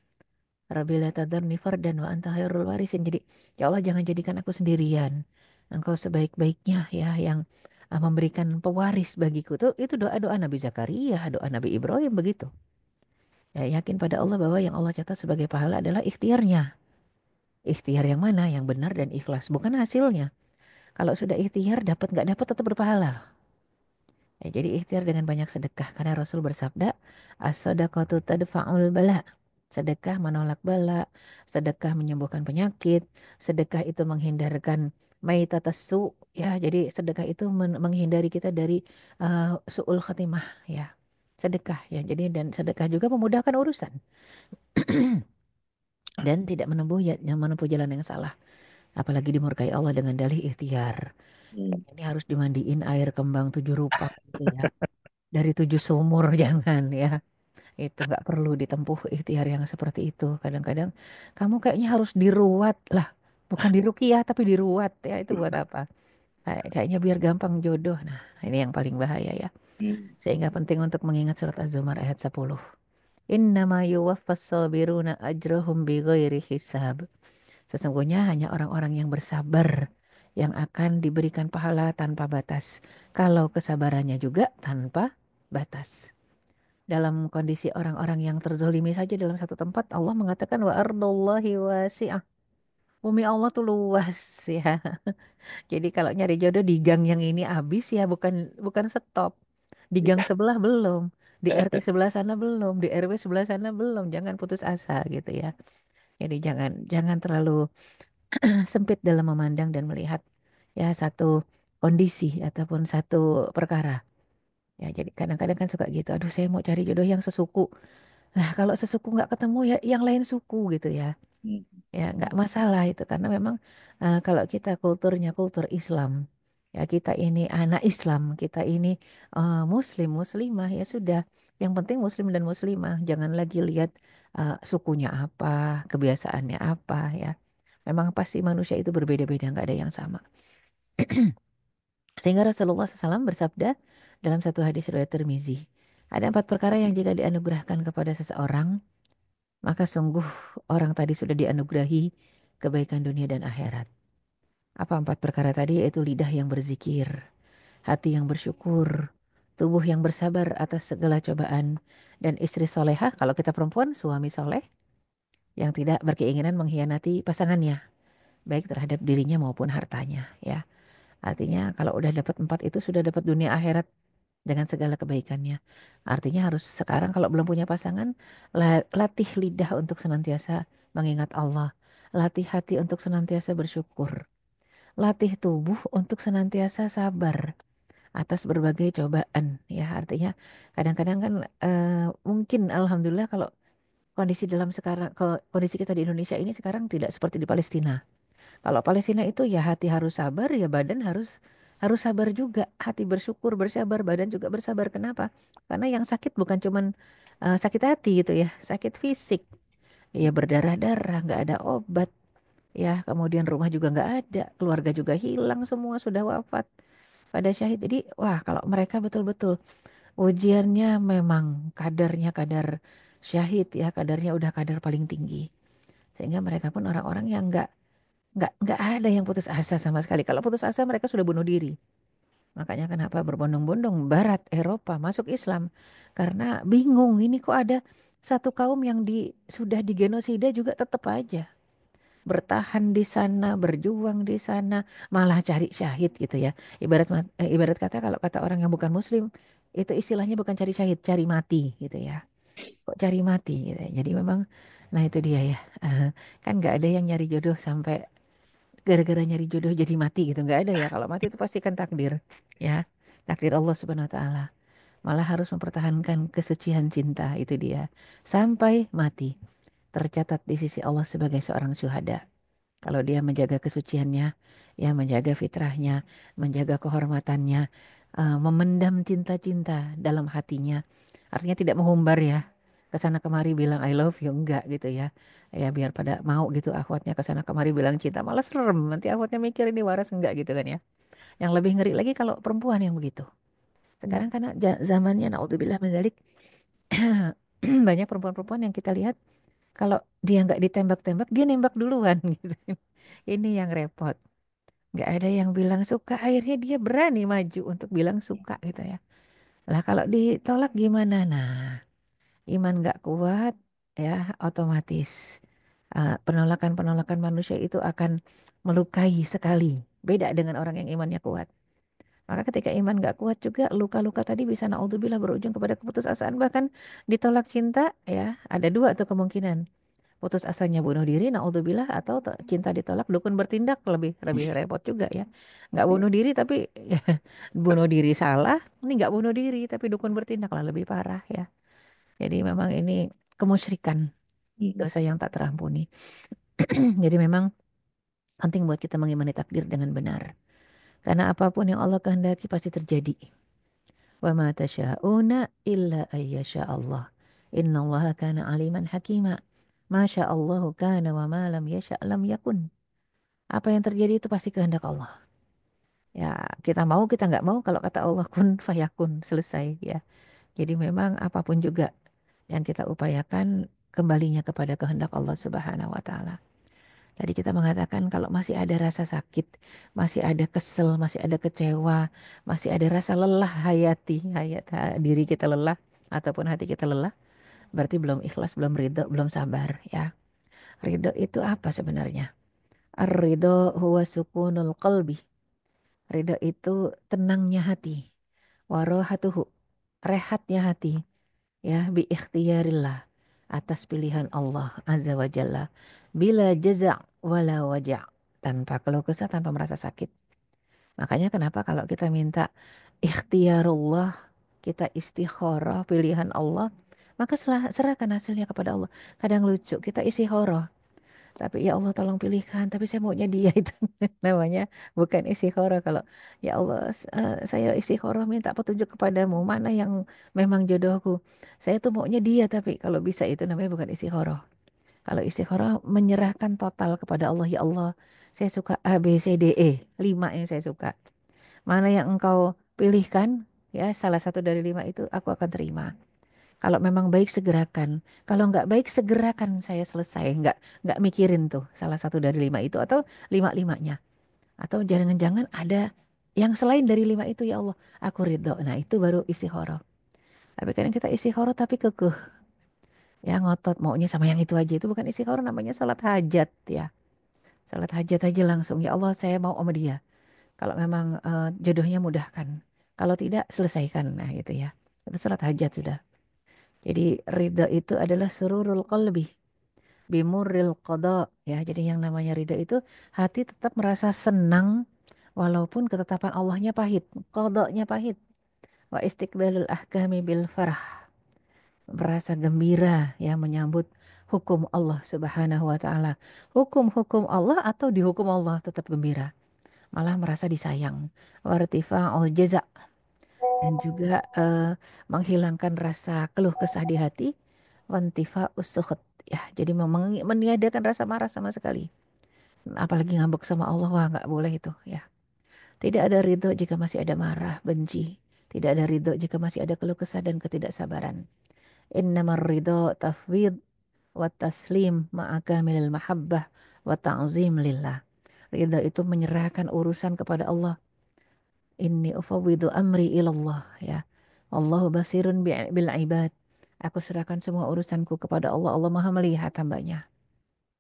Rabbi la tadharni fardan wa anta khairul warisin. Jadi, ya Allah jangan jadikan aku sendirian. Engkau sebaik-baiknya ya yang memberikan pewaris bagiku. Tuh, itu doa-doa Nabi Zakaria, doa Nabi Ibrahim begitu. Ya, yakin pada Allah bahwa yang Allah catat sebagai pahala adalah ikhtiarnya. Ikhtiar yang mana? Yang benar dan ikhlas. Bukan hasilnya. Kalau sudah ikhtiar, dapat nggak dapat tetap berpahala. Ya, jadi ikhtiar dengan banyak sedekah. Karena Rasul bersabda, as-sadaqatu tadfa'ul bala. Sedekah menolak bala, sedekah menyembuhkan penyakit, sedekah itu menghindarkan maitatasu, ya. Jadi sedekah itu menghindari kita dari suul khotimah, ya. Sedekah, ya. Jadi dan sedekah juga memudahkan urusan dan tidak menempuh jalan yang salah. Apalagi dimurkai Allah dengan dalih ikhtiar. Hmm. Ini harus dimandiin air kembang 7 rupa gitu ya. Dari 7 sumur jangan ya. Itu nggak perlu ditempuh ikhtiar yang seperti itu. Kadang-kadang kamu kayaknya harus diruat lah. Bukan diruqyah tapi diruat ya. Itu buat apa? Kayaknya biar gampang jodoh. Nah, ini yang paling bahaya ya. Hmm. Sehingga penting untuk mengingat surat Az-Zumar ayat 10. Innama yuwaffas sabiruna ajrahum bighairi hisab. Sesungguhnya hanya orang-orang yang bersabar yang akan diberikan pahala tanpa batas. Kalau kesabarannya juga tanpa batas. Dalam kondisi orang-orang yang terzolimi saja dalam satu tempat, Allah mengatakan wa ardullahi wasi'ah. Bumi Allah tuh luas ya. Jadi kalau nyari jodoh di gang yang ini habis ya bukan bukan stop. Di gang sebelah belum, di RT sebelah sana belum, di RW sebelah sana belum. Jangan putus asa gitu ya. Jadi jangan jangan terlalu sempit dalam memandang dan melihat ya satu kondisi ataupun satu perkara. Ya, jadi kadang-kadang kan suka gitu. Aduh, saya mau cari jodoh yang sesuku. Nah, kalau sesuku nggak ketemu ya yang lain suku gitu ya. Hmm. Ya, nggak masalah itu karena memang kalau kita kulturnya kultur Islam, ya kita ini anak Islam, kita ini Muslim, Muslimah ya sudah. Yang penting Muslim dan Muslimah, jangan lagi lihat sukunya apa, kebiasaannya apa ya. Memang pasti manusia itu berbeda-beda, nggak ada yang sama. Sehingga Rasulullah SAW bersabda dalam satu hadis riwayat Tirmizi, ada 4 perkara yang jika dianugerahkan kepada seseorang, maka sungguh orang tadi sudah dianugerahi kebaikan dunia dan akhirat. Apa 4 perkara tadi? Yaitu lidah yang berzikir, hati yang bersyukur, tubuh yang bersabar atas segala cobaan, dan istri solehah, kalau kita perempuan, suami soleh, yang tidak berkeinginan mengkhianati pasangannya, baik terhadap dirinya maupun hartanya. Ya, artinya kalau udah dapat 4 itu sudah dapat dunia akhirat dengan segala kebaikannya. Artinya harus sekarang kalau belum punya pasangan, latih lidah untuk senantiasa mengingat Allah. Latih hati untuk senantiasa bersyukur. Latih tubuh untuk senantiasa sabar atas berbagai cobaan. Ya, artinya kadang-kadang kan mungkin alhamdulillah kalau kondisi dalam sekarang kondisi kita di Indonesia ini sekarang tidak seperti di Palestina. Kalau Palestina itu ya hati harus sabar, ya badan harus harus sabar juga. Hati bersyukur, bersabar, badan juga bersabar. Kenapa? Karena yang sakit bukan cuman sakit hati gitu ya, sakit fisik. Ya berdarah-darah, nggak ada obat. Ya, kemudian rumah juga nggak ada, keluarga juga hilang semua sudah wafat pada syahid. Jadi, wah kalau mereka betul-betul ujiannya memang kadarnya kadar syahid ya, kadarnya udah kadar paling tinggi. Sehingga mereka pun orang-orang yang nggak ada yang putus asa sama sekali. Kalau putus asa mereka sudah bunuh diri. Makanya kenapa berbondong-bondong Barat Eropa masuk Islam karena bingung ini kok ada satu kaum yang sudah digenosida juga tetap aja bertahan di sana, berjuang di sana, malah cari syahid gitu ya. Ibarat kata kalau kata orang yang bukan Muslim itu istilahnya bukan cari syahid, cari mati gitu ya. Kok cari mati gitu ya. Jadi memang, nah itu dia ya. Kan nggak ada yang nyari jodoh sampai gara-gara nyari jodoh jadi mati gitu, nggak ada ya. Kalau mati itu pasti kan takdir ya, takdir Allah Subhanahu Wa Taala. Malah harus mempertahankan kesucian cinta itu dia sampai mati tercatat di sisi Allah sebagai seorang syuhada. Kalau dia menjaga kesuciannya, ya menjaga fitrahnya, menjaga kehormatannya, memendam cinta-cinta dalam hatinya. Artinya tidak mengumbar ya. Ke sana kemari bilang I love you enggak gitu ya. Ya biar pada mau gitu akhwatnya ke sana kemari bilang cinta malah serem. Nanti akhwatnya mikir ini waras enggak gitu kan ya. Yang lebih ngeri lagi kalau perempuan yang begitu. Hmm. Sekarang karena zamannya naudzubillah min dzalik banyak perempuan-perempuan yang kita lihat kalau dia nggak ditembak-tembak dia nembak duluan gitu. Ini yang repot. Nggak ada yang bilang suka, akhirnya dia berani maju untuk bilang suka gitu ya. Lah kalau ditolak gimana? Nah, iman nggak kuat ya otomatis penolakan-penolakan manusia itu akan melukai sekali. Beda dengan orang yang imannya kuat. Maka ketika iman nggak kuat juga luka-luka tadi bisa naudzubillah berujung kepada keputusasaan bahkan ditolak cinta ya ada dua tuh kemungkinan. putus asanya bunuh diri, naudzubillah, atau cinta ditolak, dukun bertindak, lebih lebih repot juga ya. Nggak bunuh diri tapi ya, bunuh diri salah, ini nggak bunuh diri tapi dukun bertindak lah lebih parah ya. Jadi memang ini kemusyrikan, Hmm. dosa yang tak terampuni. Jadi memang penting buat kita mengimani takdir dengan benar. Karena apapun yang Allah kehendaki pasti terjadi. Wa ma tasha'una illa ayyasha Allah. Innallaha kana aliman hakima. Masya Allahu kana wa ma lam yasha lam yakun. Apa yang terjadi itu pasti kehendak Allah. Ya, kita mau kita nggak mau kalau kata Allah kun fayakun selesai ya. Jadi memang apapun juga yang kita upayakan kembalinya kepada kehendak Allah Subhanahu wa taala. Tadi kita mengatakan kalau masih ada rasa sakit, masih ada kesel, masih ada kecewa, masih ada rasa lelah hayati, diri kita lelah ataupun hati kita lelah, berarti belum ikhlas, belum ridho, belum sabar ya. Ridho itu apa sebenarnya? Ar-ridho huwa sukunul qalbi. Ridho itu tenangnya hati. Warohatuhu, rehatnya hati. Ya, bi ikhtiyarillah, atas pilihan Allah Azza wa Jalla. Bila jaza' wala waja', tanpa keluh kesah, tanpa merasa sakit. Makanya kenapa kalau kita minta ikhtiarullah, kita istikharah pilihan Allah, maka serahkan hasilnya kepada Allah. Kadang lucu, kita istikharah, tapi ya Allah tolong pilihkan, tapi saya maunya dia itu namanya bukan istikharah. Kalau ya Allah saya istikharah minta petunjuk kepadamu, mana yang memang jodohku. Saya tuh maunya dia, tapi kalau bisa itu namanya bukan istikharah. Kalau istikharah menyerahkan total kepada Allah, ya Allah, saya suka A, B, C, D, E. 5 yang saya suka. Mana yang engkau pilihkan, ya salah satu dari 5 itu aku akan terima. Kalau memang baik segerakan, kalau nggak baik segerakan saya selesai, nggak mikirin tuh salah satu dari 5 itu atau lima-limanya. Atau jangan-jangan ada yang selain dari 5 itu ya Allah, aku ridho. Nah itu baru istikharah. Tapi kadang kita istikharah tapi kekeh, ya ngotot maunya sama yang itu aja, itu bukan istikharah, namanya salat hajat ya. Salat hajat aja langsung, ya Allah saya mau sama dia. Kalau memang jodohnya mudahkan, kalau tidak selesaikan. Nah itu ya, itu salat hajat sudah. Jadi ridha itu adalah sururul qalbi bimurril qada ya. Jadi yang namanya ridha itu hati tetap merasa senang walaupun ketetapan Allahnya pahit, qadanya pahit. Wa istiqbalul ahkami bil farah. Merasa gembira ya menyambut hukum Allah Subhanahu wa taala. Hukum-hukum Allah atau dihukum Allah tetap gembira. Malah merasa disayang. Wartifa'ul jaza, dan juga menghilangkan rasa keluh kesah di hati, wantifa usukhut ya, jadi meniadakan rasa marah sama sekali, apalagi ngambek sama Allah, wah nggak boleh itu ya. Tidak ada ridho jika masih ada marah benci, tidak ada ridho jika masih ada keluh kesah dan ketidaksabaran. Innamar ridho tafwid wa taslim ma'akamilil mahabbah wa ta'zim lillah. Ridho itu menyerahkan urusan kepada Allah. Inni ufawwidu amri ilallah ya. Allahu basirun bil ibad. Aku serahkan semua urusanku kepada Allah. Allah Maha melihat hambanya.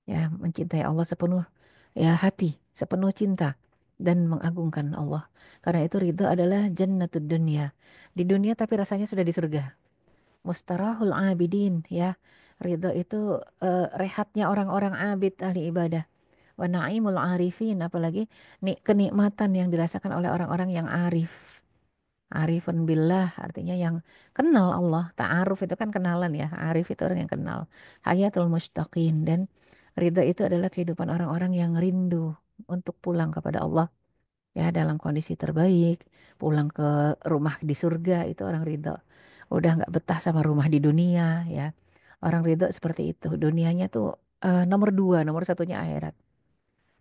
Ya, mencintai Allah sepenuh ya hati, sepenuh cinta dan mengagungkan Allah. Karena itu ridho adalah jannatud dunia. Di dunia tapi rasanya sudah di surga. Mustarahul abidin ya. Ridho itu rehatnya orang-orang abid ahli ibadah. Wa naimul arifin, apalagi kenikmatan yang dirasakan oleh orang-orang yang arif. Arifun billah artinya yang kenal Allah. Ta'aruf itu kan kenalan ya. Arif itu orang yang kenal. Hayatul mustaqin, dan ridha itu adalah kehidupan orang-orang yang rindu untuk pulang kepada Allah ya dalam kondisi terbaik. Pulang ke rumah di surga, itu orang ridha. Udah nggak betah sama rumah di dunia ya. Orang ridha seperti itu. Dunianya tuh nomor dua, nomor satunya akhirat.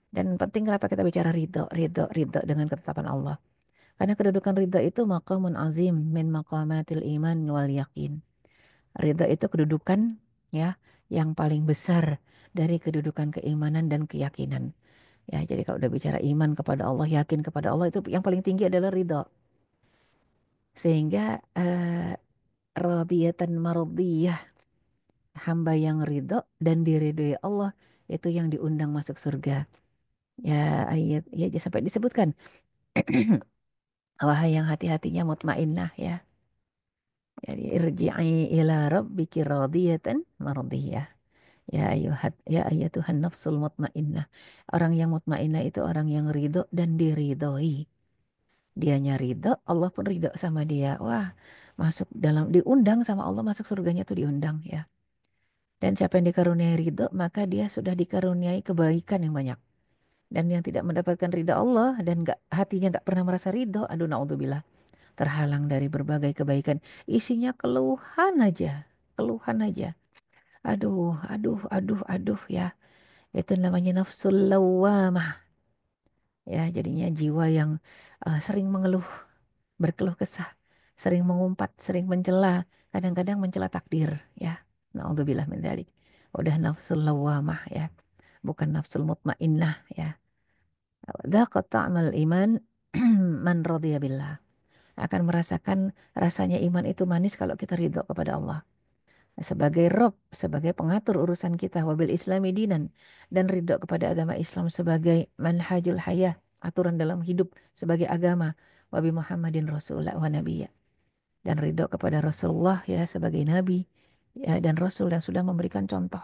Dan penting kenapa kita bicara ridho, ridho, ridho dengan ketetapan Allah. Karena kedudukan ridha itu maqamun azim min maqamatil iman wal yakin. Ridha itu kedudukan ya yang paling besar dari kedudukan keimanan dan keyakinan. Ya, jadi kalau udah bicara iman kepada Allah, yakin kepada Allah, itu yang paling tinggi adalah ridha. Sehingga radiyatan mardiyah, hamba yang ridha dan diridhoi Allah, itu yang diundang masuk surga. Ya, ayat ya sampai disebutkan wahai yang hati-hatinya mutmainnah ya. Jadi irji'i ila rabbiki radiyatan mardiyah. Ya ayatuhan nafsul mutmainnah. Orang yang mutmainnah itu orang yang ridho dan diridhoi. Dianya ridho, Allah pun ridho sama dia. Wah, masuk dalam diundang sama Allah masuk surganya tuh diundang ya. Dan siapa yang dikaruniai ridho, maka dia sudah dikaruniai kebaikan yang banyak. Dan yang tidak mendapatkan ridho Allah dan hatinya nggak pernah merasa ridho, aduh naudzubillah, terhalang dari berbagai kebaikan. Isinya keluhan aja. Aduh, aduh, aduh, aduh ya. Itu namanya nafsul lawamah. Ya, jadinya jiwa yang sering mengeluh, berkeluh kesah, sering mengumpat, sering mencela, kadang-kadang mencela takdir, ya. Nauzubillah min dzalik. Udah nafsul lawamah ya, bukan nafsul mutmainnah ya. Dzaqat ta'mal iman man radiya billah. Akan merasakan rasanya iman itu manis kalau kita ridho kepada Allah. Sebagai Rob, sebagai pengatur urusan kita, wabil islami dinan, dan ridho kepada agama Islam sebagai manhajul hayah, aturan dalam hidup sebagai agama, wabi Muhammadin Rasulullah wa Nabiya, dan ridho kepada Rasulullah ya sebagai Nabi ya, dan Rasul yang sudah memberikan contoh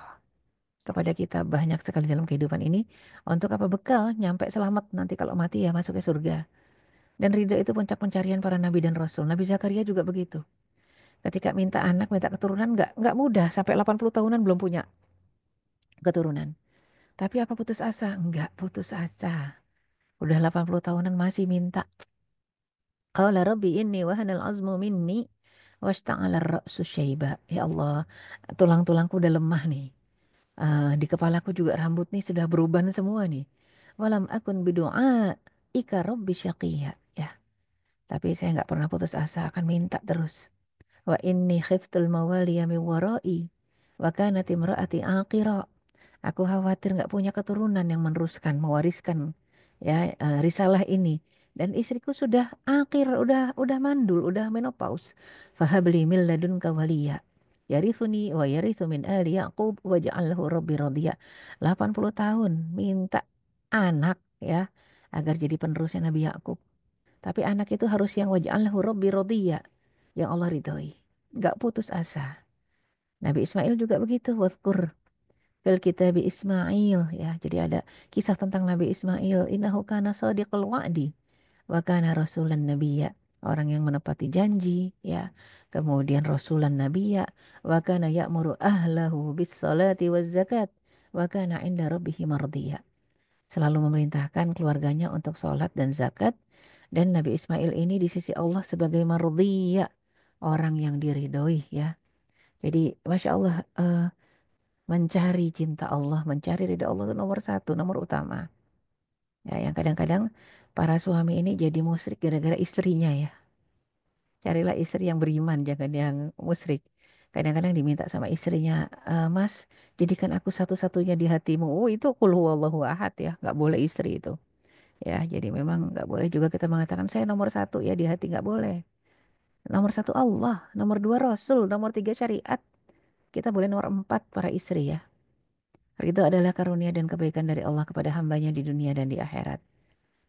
kepada kita banyak sekali dalam kehidupan ini, untuk apa bekal nyampe selamat nanti kalau mati ya masuk ke surga. Dan ridho itu puncak pencarian para nabi dan rasul. Nabi Zakaria juga begitu. Ketika minta anak, minta keturunan, nggak mudah. Sampai 80 tahunan belum punya keturunan. Tapi apa putus asa? Nggak putus asa. Udah 80 tahunan masih minta. Qala rabbi inni wahanal azmu minni washta'ala ar-ra'su syaiba. Ya Allah, tulang-tulangku udah lemah nih. Di kepalaku juga rambut nih sudah beruban semua nih. Walam akun bidu'a ika rabbi syaqiyya. Ya, tapi saya nggak pernah putus asa, akan minta terus. Wa inni khiftul mawaliya min warai wa kanat imraati aqira. Aku khawatir nggak punya keturunan yang meneruskan, mewariskan ya risalah ini. Dan istriku sudah akhir, udah mandul, udah menopause. Fahabli min ladunka waliya. Yarithuni wa yarithu min ali Yaqub waj'alhu rabbi radiya. 80 tahun minta anak ya agar jadi penerusnya Nabi Yakub. Tapi anak itu harus yang waj'alhu rabbi radiya, yang Allah ridhoi. Gak putus asa. Nabi Ismail juga begitu. Wadhkur fil kitabi Ismail ya. Jadi ada kisah tentang Nabi Ismail. Innahu kana shadiqal wa'di wa kana rasulan nabiyya. Orang yang menepati janji ya. Kemudian rasulan nabiyya wa kana ya'muru ahlahu bis salati waz zakat wa kana 'inda rabbih mardiyya. Selalu memerintahkan keluarganya untuk sholat dan zakat. Dan Nabi Ismail ini di sisi Allah sebagai mardiyya, orang yang diridhoi ya. Jadi Masya Allah, mencari cinta Allah, mencari ridha Allah itu nomor satu, nomor utama. Ya, yang kadang-kadang para suami ini jadi musyrik gara-gara istrinya ya. Carilah istri yang beriman, jangan yang musyrik. Kadang-kadang diminta sama istrinya, Mas, jadikan aku satu-satunya di hatimu. Oh, itu qul huwallahu ahad ya, nggak boleh istri itu. Ya, jadi memang nggak boleh juga kita mengatakan saya nomor satu ya di hati, nggak boleh. Nomor satu Allah, nomor dua Rasul, nomor tiga syariat. Kita boleh nomor empat para istri ya. Ridho adalah karunia dan kebaikan dari Allah kepada hambanya di dunia dan di akhirat.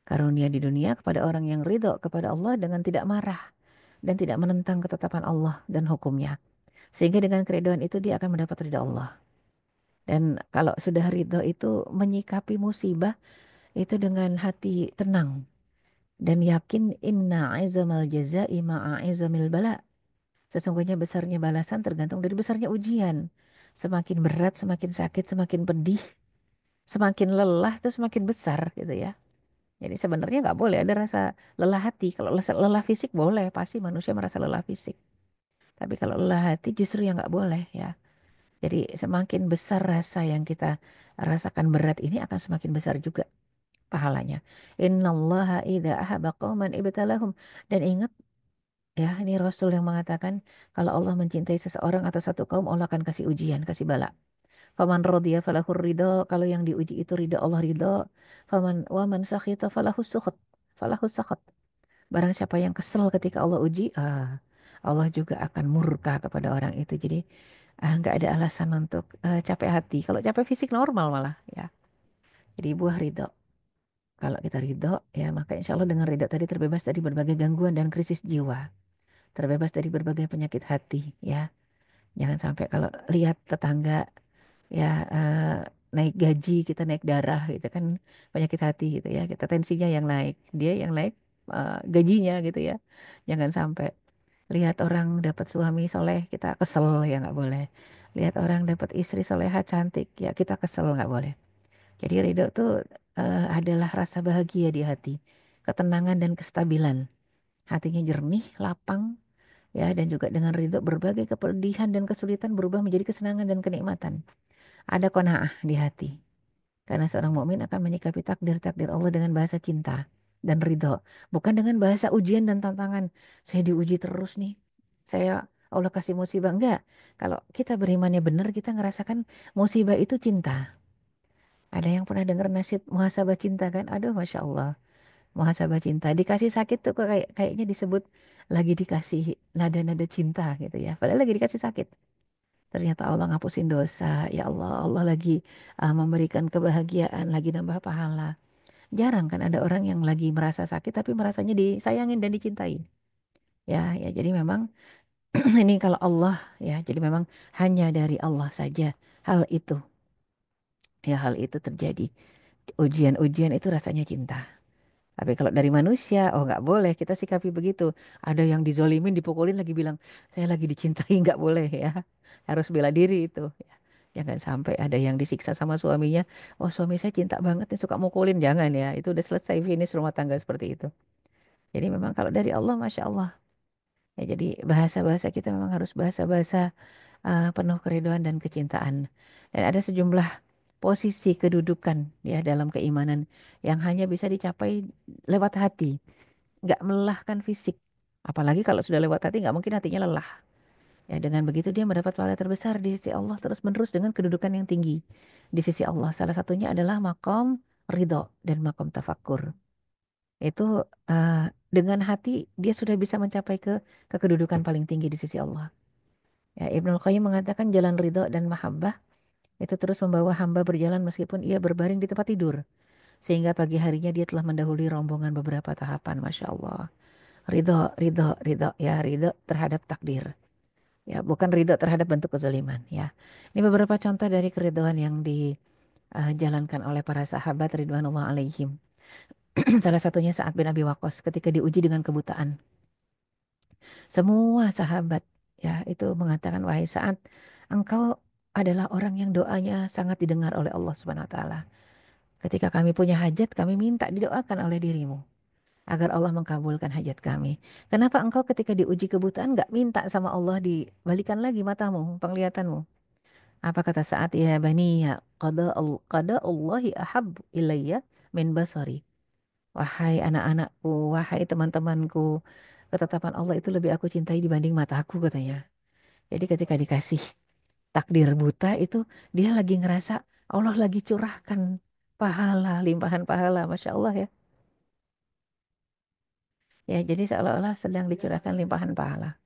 Karunia di dunia kepada orang yang ridho kepada Allah dengan tidak marah dan tidak menentang ketetapan Allah dan hukumnya. Sehingga dengan keridoan itu dia akan mendapat ridho Allah. Dan kalau sudah ridho itu menyikapi musibah itu dengan hati tenang dan yakin inna aizamal jazai ma'a aizamil bala. Sesungguhnya besarnya balasan tergantung dari besarnya ujian. Semakin berat, semakin sakit, semakin pedih, semakin lelah itu semakin besar gitu ya. Jadi sebenarnya nggak boleh ada rasa lelah hati. Kalau lelah fisik boleh, pasti manusia merasa lelah fisik. Tapi kalau lelah hati justru yang nggak boleh ya. Jadi semakin besar rasa yang kita rasakan berat ini akan semakin besar juga pahalanya. Innallaha idza ahaba qauman ibtalahum. Dan ingat ya, ini Rasul yang mengatakan kalau Allah mencintai seseorang atau satu kaum, Allah akan kasih ujian, kasih bala. Faman rodiya falahur ridho. Kalau yang diuji itu ridho, Allah ridho. Waman sakhita falahus sukhat. Falahus sakhat. Barang siapa yang kesel ketika Allah uji, Allah juga akan murka kepada orang itu. Jadi nggak ada alasan untuk capek hati. Kalau capek fisik normal malah ya. Jadi buah ridho. Kalau kita ridho, ya maka insya Allah dengan ridho tadi terbebas dari berbagai gangguan dan krisis jiwa. Terbebas dari berbagai penyakit hati ya. Jangan sampai kalau lihat tetangga ya naik gaji, kita naik darah gitu kan, penyakit hati gitu ya, kita tensinya yang naik, dia yang naik gajinya gitu ya. Jangan sampai lihat orang dapat suami soleh kita kesel, ya nggak boleh. Lihat orang dapat istri soleha cantik ya kita kesel, nggak boleh. Jadi ridho tuh adalah rasa bahagia di hati, ketenangan dan kestabilan. Hatinya jernih, lapang, ya, dan juga dengan ridho berbagai kepedihan dan kesulitan berubah menjadi kesenangan dan kenikmatan. Ada qanaah di hati. Karena seorang mukmin akan menyikapi takdir-takdir Allah dengan bahasa cinta dan ridho, bukan dengan bahasa ujian dan tantangan. Saya diuji terus nih. Saya Allah kasih musibah, enggak. Kalau kita berimannya benar, kita ngerasakan musibah itu cinta. Ada yang pernah dengar nasib muhasabah cinta kan? Aduh, masya Allah. Muhasabah cinta. Dikasih sakit tuh kok kayaknya disebut lagi dikasih nada-nada cinta gitu ya. Padahal lagi dikasih sakit. Ternyata Allah ngapusin dosa. Ya Allah, Allah lagi memberikan kebahagiaan, lagi nambah pahala. Jarang kan ada orang yang lagi merasa sakit tapi merasanya disayangin dan dicintai. Ya, ya jadi memang ini kalau Allah ya, jadi memang hanya dari Allah saja hal itu. Ya, hal itu terjadi. Ujian-ujian itu rasanya cinta. Tapi kalau dari manusia, oh nggak boleh kita sikapi begitu. Ada yang dizolimin, dipukulin lagi bilang, saya lagi dicintai, nggak boleh ya. Harus bela diri itu. Ya. Jangan sampai ada yang disiksa sama suaminya. Oh suami saya cinta banget nih, suka mukulin. Jangan ya, itu udah selesai finish rumah tangga seperti itu. Jadi memang kalau dari Allah, Masya Allah. Ya, jadi bahasa-bahasa kita memang harus bahasa-bahasa penuh keriduan dan kecintaan. Dan ada sejumlah posisi kedudukan ya dalam keimanan yang hanya bisa dicapai lewat hati, nggak melelahkan fisik. Apalagi kalau sudah lewat hati, nggak mungkin hatinya lelah. Ya, dengan begitu dia mendapat pahala terbesar di sisi Allah terus-menerus dengan kedudukan yang tinggi di sisi Allah. Salah satunya adalah makom ridho dan makom tafakkur. Itu eh, dengan hati dia sudah bisa mencapai ke kedudukan paling tinggi di sisi Allah. Ya, Ibnul Qayyim mengatakan jalan ridho dan mahabbah itu terus membawa hamba berjalan meskipun ia berbaring di tempat tidur. Sehingga pagi harinya dia telah mendahului rombongan beberapa tahapan. Masya Allah. Ridho, ridho, ridho. Ya, ridho terhadap takdir. Ya, bukan ridho terhadap bentuk kezaliman. Ya, ini beberapa contoh dari keridhaan yang dijalankan oleh para sahabat Ridwanullah alaihim. Salah satunya Sa'ad bin Abi Waqqas ketika diuji dengan kebutaan. Semua sahabat ya itu mengatakan, wahai Sa'ad, engkau adalah orang yang doanya sangat didengar oleh Allah Subhanahu wa taala. Ketika kami punya hajat, kami minta didoakan oleh dirimu agar Allah mengkabulkan hajat kami. Kenapa engkau ketika diuji kebutaan nggak minta sama Allah dibalikan lagi matamu, penglihatanmu? Apa kata saat ya bani ya qada Allahi ahab ilayya min basari. Wahai anak-anakku, wahai teman-temanku, ketetapan Allah itu lebih aku cintai dibanding mataku katanya. Jadi ketika dikasih takdir buta itu dia lagi ngerasa Allah lagi curahkan pahala, limpahan pahala, Masya Allah ya. Ya, jadi seolah-olah sedang dicurahkan limpahan pahala.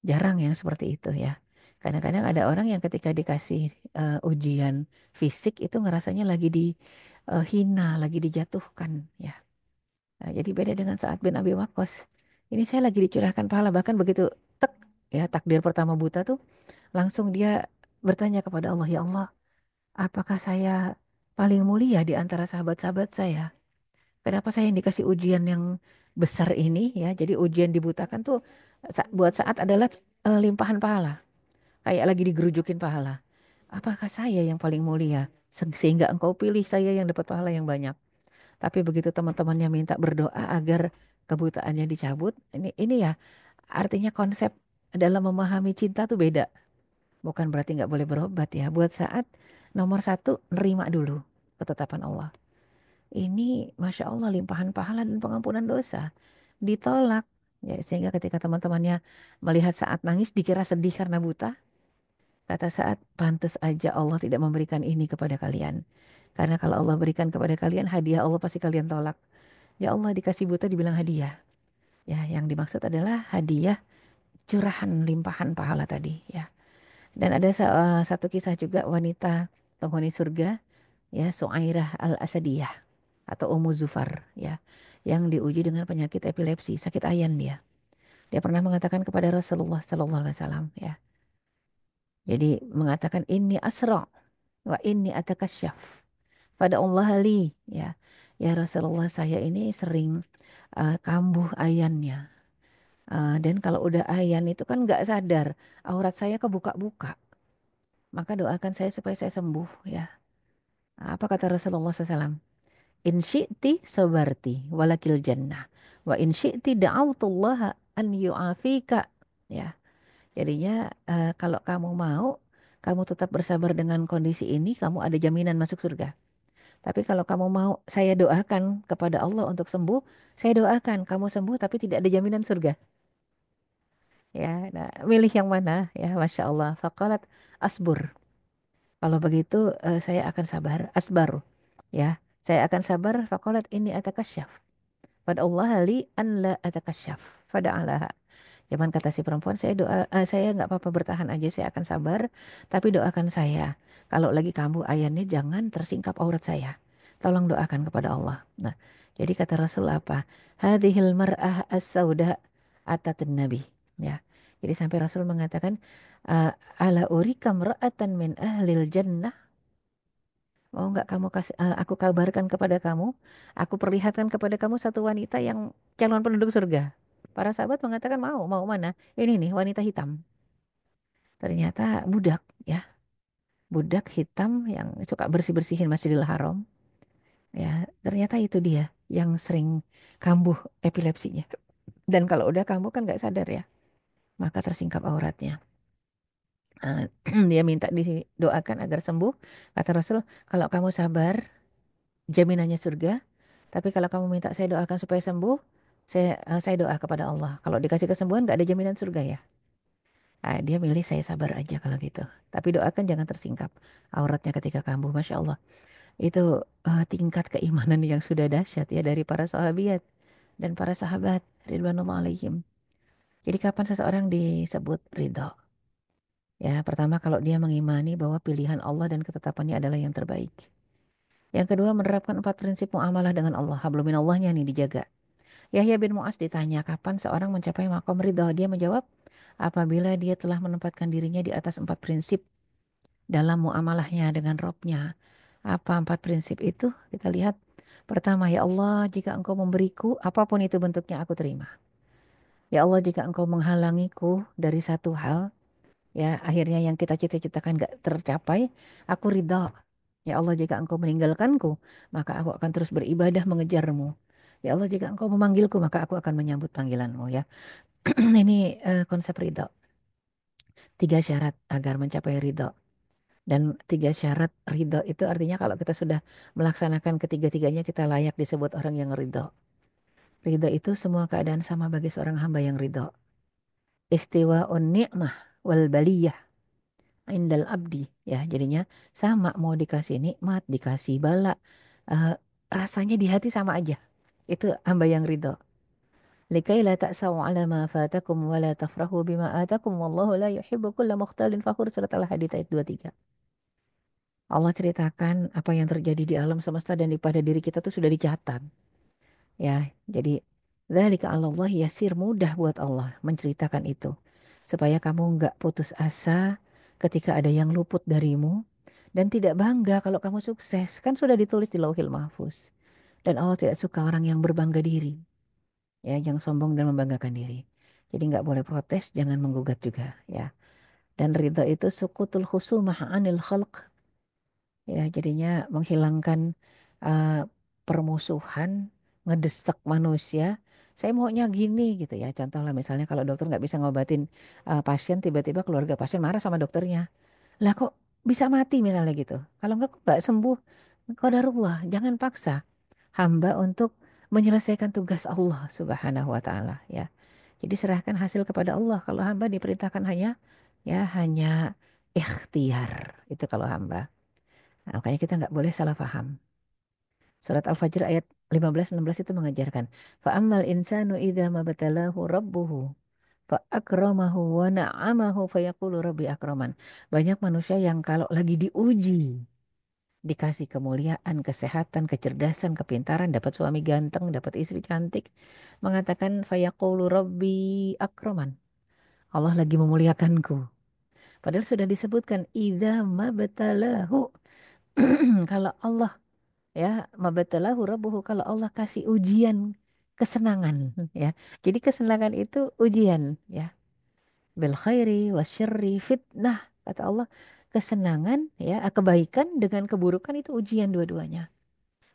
Jarang yang seperti itu ya. Kadang-kadang ada orang yang ketika dikasih ujian fisik itu ngerasanya lagi dihina, lagi dijatuhkan ya. Nah, jadi beda dengan saat bin Abi Waqqas. Ini saya lagi dicurahkan pahala, bahkan begitu tek ya takdir pertama buta tuh langsung dia bertanya kepada Allah, ya Allah, apakah saya paling mulia di antara sahabat-sahabat saya? Kenapa saya yang dikasih ujian yang besar ini ya? Jadi ujian dibutakan tuh buat saat adalah limpahan pahala. Kayak lagi digerujukin pahala. Apakah saya yang paling mulia? Sehingga engkau pilih saya yang dapat pahala yang banyak. Tapi begitu teman-temannya minta berdoa agar kebutaannya dicabut. Ini ya artinya konsep dalam memahami cinta tuh beda. Bukan berarti nggak boleh berobat ya. Buat saat nomor satu, nerima dulu ketetapan Allah. Ini Masya Allah limpahan pahala dan pengampunan dosa. Ditolak. Ya, sehingga ketika teman-temannya melihat saat nangis dikira sedih karena buta. Kata saat pantas aja Allah tidak memberikan ini kepada kalian. Karena kalau Allah berikan kepada kalian hadiah Allah pasti kalian tolak. Ya Allah dikasih buta dibilang hadiah. Ya, yang dimaksud adalah hadiah curahan limpahan pahala tadi ya. Dan ada satu kisah juga wanita penghuni surga ya Suairah Al-Asadiyah atau Ummu Zufar ya yang diuji dengan penyakit epilepsi, sakit ayan dia. Dia pernah mengatakan kepada Rasulullah sallallahu alaihi wasallam ya, Jadi mengatakan ini asra wa ini atakasyaf. Pada Allah li ya. Ya Rasulullah saya ini sering kambuh ayannya. Dan kalau udah ayan itu kan nggak sadar aurat saya kebuka-buka. Maka doakan saya supaya saya sembuh ya. Apa kata Rasulullah SAW? In syi'ti sabarti walakil jannah. Wa in syi'ti da'autullaha an yu'afika. Ya, jadinya kalau kamu mau, kamu tetap bersabar dengan kondisi ini, kamu ada jaminan masuk surga. Tapi kalau kamu mau, saya doakan kepada Allah untuk sembuh, saya doakan kamu sembuh tapi tidak ada jaminan surga. Ya, nah, milih yang mana? Ya, Masya Allah. Faqalat asbur. Kalau begitu saya akan sabar. Asbar. Ya, saya akan sabar. Faqalat ini atakasyaf. Pada Allah li an la atakasyaf. Pada Allah. Cuman kata si perempuan, saya nggak apa-apa bertahan aja, saya akan sabar. Tapi doakan saya. Kalau lagi kambuh ayannya jangan tersingkap aurat saya. Tolong doakan kepada Allah. Nah, jadi kata Rasul apa? Hadhil mar'ah as-sauda atatun nabi. Ya. Jadi sampai Rasul mengatakan, ala urika mar'atan min ahlil jannah. Mau nggak kamu kasih, aku kabarkan kepada kamu, aku perlihatkan kepada kamu satu wanita yang calon penduduk surga. Para sahabat mengatakan mau, mau mana? Ini nih wanita hitam. Ternyata budak ya, budak hitam yang suka bersih-bersihin Masjidil Haram. Ya, ternyata itu dia yang sering kambuh epilepsinya. Dan kalau udah kambuh kan nggak sadar ya, maka tersingkap auratnya. Dia minta didoakan agar sembuh. Kata Rasul, kalau kamu sabar, jaminannya surga. Tapi kalau kamu minta saya doakan supaya sembuh, saya doa kepada Allah. Kalau dikasih kesembuhan nggak ada jaminan surga ya. Dia milih saya sabar aja kalau gitu. Tapi doakan jangan tersingkap auratnya ketika kambuh. Masya Allah. Itu tingkat keimanan yang sudah dahsyat ya dari para sahabiat dan para sahabat Ridwanullah alaihim. Jadi kapan seseorang disebut ridho? Ya, pertama kalau dia mengimani bahwa pilihan Allah dan ketetapannya adalah yang terbaik. Yang kedua menerapkan 4 prinsip muamalah dengan Allah. Habluminallahnya nih dijaga. Yahya bin Mu'az ditanya kapan seorang mencapai makom ridho. Dia menjawab, apabila dia telah menempatkan dirinya di atas 4 prinsip dalam muamalahnya dengan Robnya. Apa 4 prinsip itu? Kita lihat. Pertama, ya Allah, jika Engkau memberiku, apapun itu bentuknya aku terima. Ya Allah, jika Engkau menghalangiku dari satu hal, ya akhirnya yang kita cita-citakan gak tercapai, aku ridha. Ya Allah, jika Engkau meninggalkanku, maka aku akan terus beribadah mengejarmu. Ya Allah, jika Engkau memanggilku, maka aku akan menyambut panggilanmu ya. Ini konsep ridho. 3 syarat agar mencapai ridho. Dan 3 syarat ridho itu artinya kalau kita sudah melaksanakan ketiga-tiganya kita layak disebut orang yang ridho. Ridho itu semua keadaan sama bagi seorang hamba yang ridho. Istiwa'un ni'mah wal baliyah indal abdi. Ya jadinya sama mau dikasih nikmat, dikasih bala. eh, Rasanya di hati sama aja. Itu hamba yang ridho. Likai la ta'saw ala ma fatakum wa la tafrahu bima atakum wallahu la yuhibbu kulla mukhtalin fakhur surat Al-Hadid ayat 23. Allah ceritakan apa yang terjadi di alam semesta dan pada diri kita tuh sudah dicatat. Ya, jadi dzalika 'alallahi yasir mudah buat Allah menceritakan itu. Supaya kamu nggak putus asa ketika ada yang luput darimu dan tidak bangga kalau kamu sukses. Kan sudah ditulis di Lauhil Mahfuz. Dan Allah tidak suka orang yang berbangga diri, ya, yang sombong dan membanggakan diri. Jadi nggak boleh protes, jangan menggugat juga, ya. Dan ridha itu sukutul khusumah anil khalq. Ya, jadinya menghilangkan uh, permusuhan, ngedesak manusia. Saya maunya gini gitu ya. Contoh lah misalnya kalau dokter nggak bisa ngobatin pasien, tiba-tiba keluarga pasien marah sama dokternya. Lah kok bisa mati misalnya gitu. Kalau nggak kok nggak sembuh. Qadarullah, jangan paksa hamba untuk menyelesaikan tugas Allah Subhanahu wa taala ya. Jadi serahkan hasil kepada Allah. Kalau hamba diperintahkan hanya ikhtiar. Itu kalau hamba. Nah, makanya kita nggak boleh salah paham. Surat Al-Fajr ayat 15-16 itu mengajarkan, fa'ammal insanu idza mabtalahu rabbuhu fa akramahu wa na'amahu fayaqulu rabbi akraman. Banyak manusia yang kalau lagi diuji, dikasih kemuliaan, kesehatan, kecerdasan, kepintaran, dapat suami ganteng, dapat istri cantik, mengatakan fayaqulu rabbi akraman. Allah lagi memuliakanku. Padahal sudah disebutkan idza mabtalahu. Kalau Allah ya mabtalahu rabbuhu, kalau Allah kasih ujian kesenangan ya. Jadi kesenangan itu ujian ya. Bil khairi wasyarri fitnah, kata Allah. Kesenangan ya, kebaikan dengan keburukan itu ujian dua-duanya.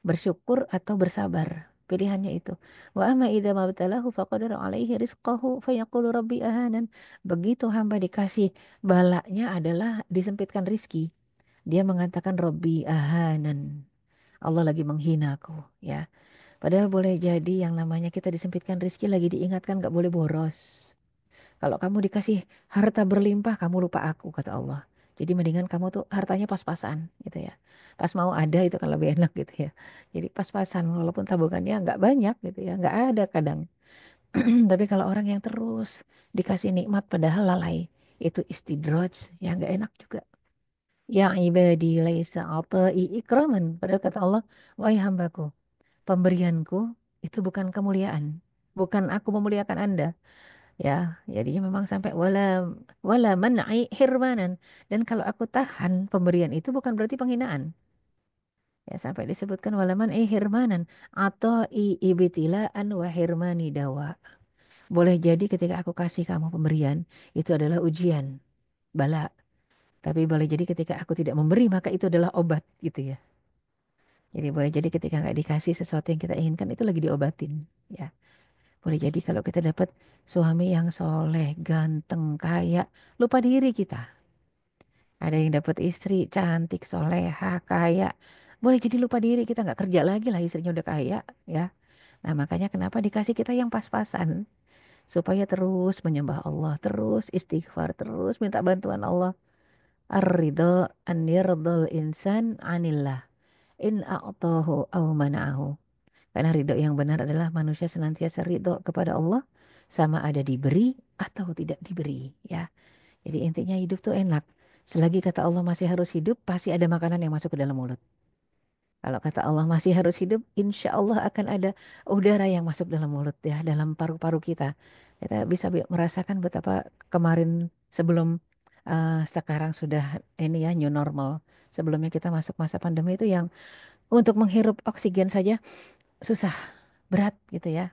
Bersyukur atau bersabar. Pilihannya itu. Wa amma idza mabtalahu faqadara alaihi rizqahu fayaqulu rabbi ahanan. Begitu hamba dikasih balanya adalah disempitkan rizki. Dia mengatakan Rabbi ahanan. Allah lagi menghinaku ya. Padahal boleh jadi yang namanya kita disempitkan rizki lagi diingatkan gak boleh boros. Kalau kamu dikasih harta berlimpah, kamu lupa aku, kata Allah. Jadi mendingan kamu tuh hartanya pas-pasan gitu ya. Pas mau ada itu kalau lebih enak gitu ya. Jadi pas-pasan walaupun tabungannya nggak banyak gitu ya. Nggak ada kadang. Tapi kalau orang yang terus dikasih nikmat padahal lalai. Itu istidraj yang nggak enak juga. Ya ibadi laisa atai ikraman. Padahal kata Allah, wahai hambaku, pemberianku itu bukan kemuliaan. Bukan aku memuliakan Anda. Ya, jadinya memang sampai wala man'i hirmanan. Dan kalau aku tahan pemberian itu bukan berarti penghinaan. Ya, sampai disebutkan wala man'i hirmanan atau ibtilaan wa hirmani dawa. Boleh jadi ketika aku kasih kamu pemberian itu adalah ujian, bala. Tapi boleh jadi ketika aku tidak memberi maka itu adalah obat gitu ya. Jadi boleh jadi ketika nggak dikasih sesuatu yang kita inginkan itu lagi diobatin. Ya, boleh jadi kalau kita dapat suami yang soleh, ganteng, kaya, lupa diri kita. Ada yang dapat istri cantik, soleha, kaya. Boleh jadi lupa diri, kita nggak kerja lagi lah istrinya udah kaya, ya. Nah makanya kenapa dikasih kita yang pas-pasan. Supaya terus menyembah Allah, terus istighfar, terus minta bantuan Allah. Ar-ridho an yardal insan anillah. In a'tahu au mana'ahu. Karena ridho yang benar adalah manusia senantiasa ridho kepada Allah. Sama ada diberi atau tidak diberi, ya. Jadi intinya hidup tuh enak. Selagi kata Allah masih harus hidup, pasti ada makanan yang masuk ke dalam mulut. Kalau kata Allah masih harus hidup, insya Allah akan ada udara yang masuk dalam mulut ya, dalam paru-paru kita. Kita bisa merasakan betapa kemarin sebelum sekarang sudah ini ya new normal. Sebelumnya kita masuk masa pandemi itu yang untuk menghirup oksigen saja susah, berat gitu ya.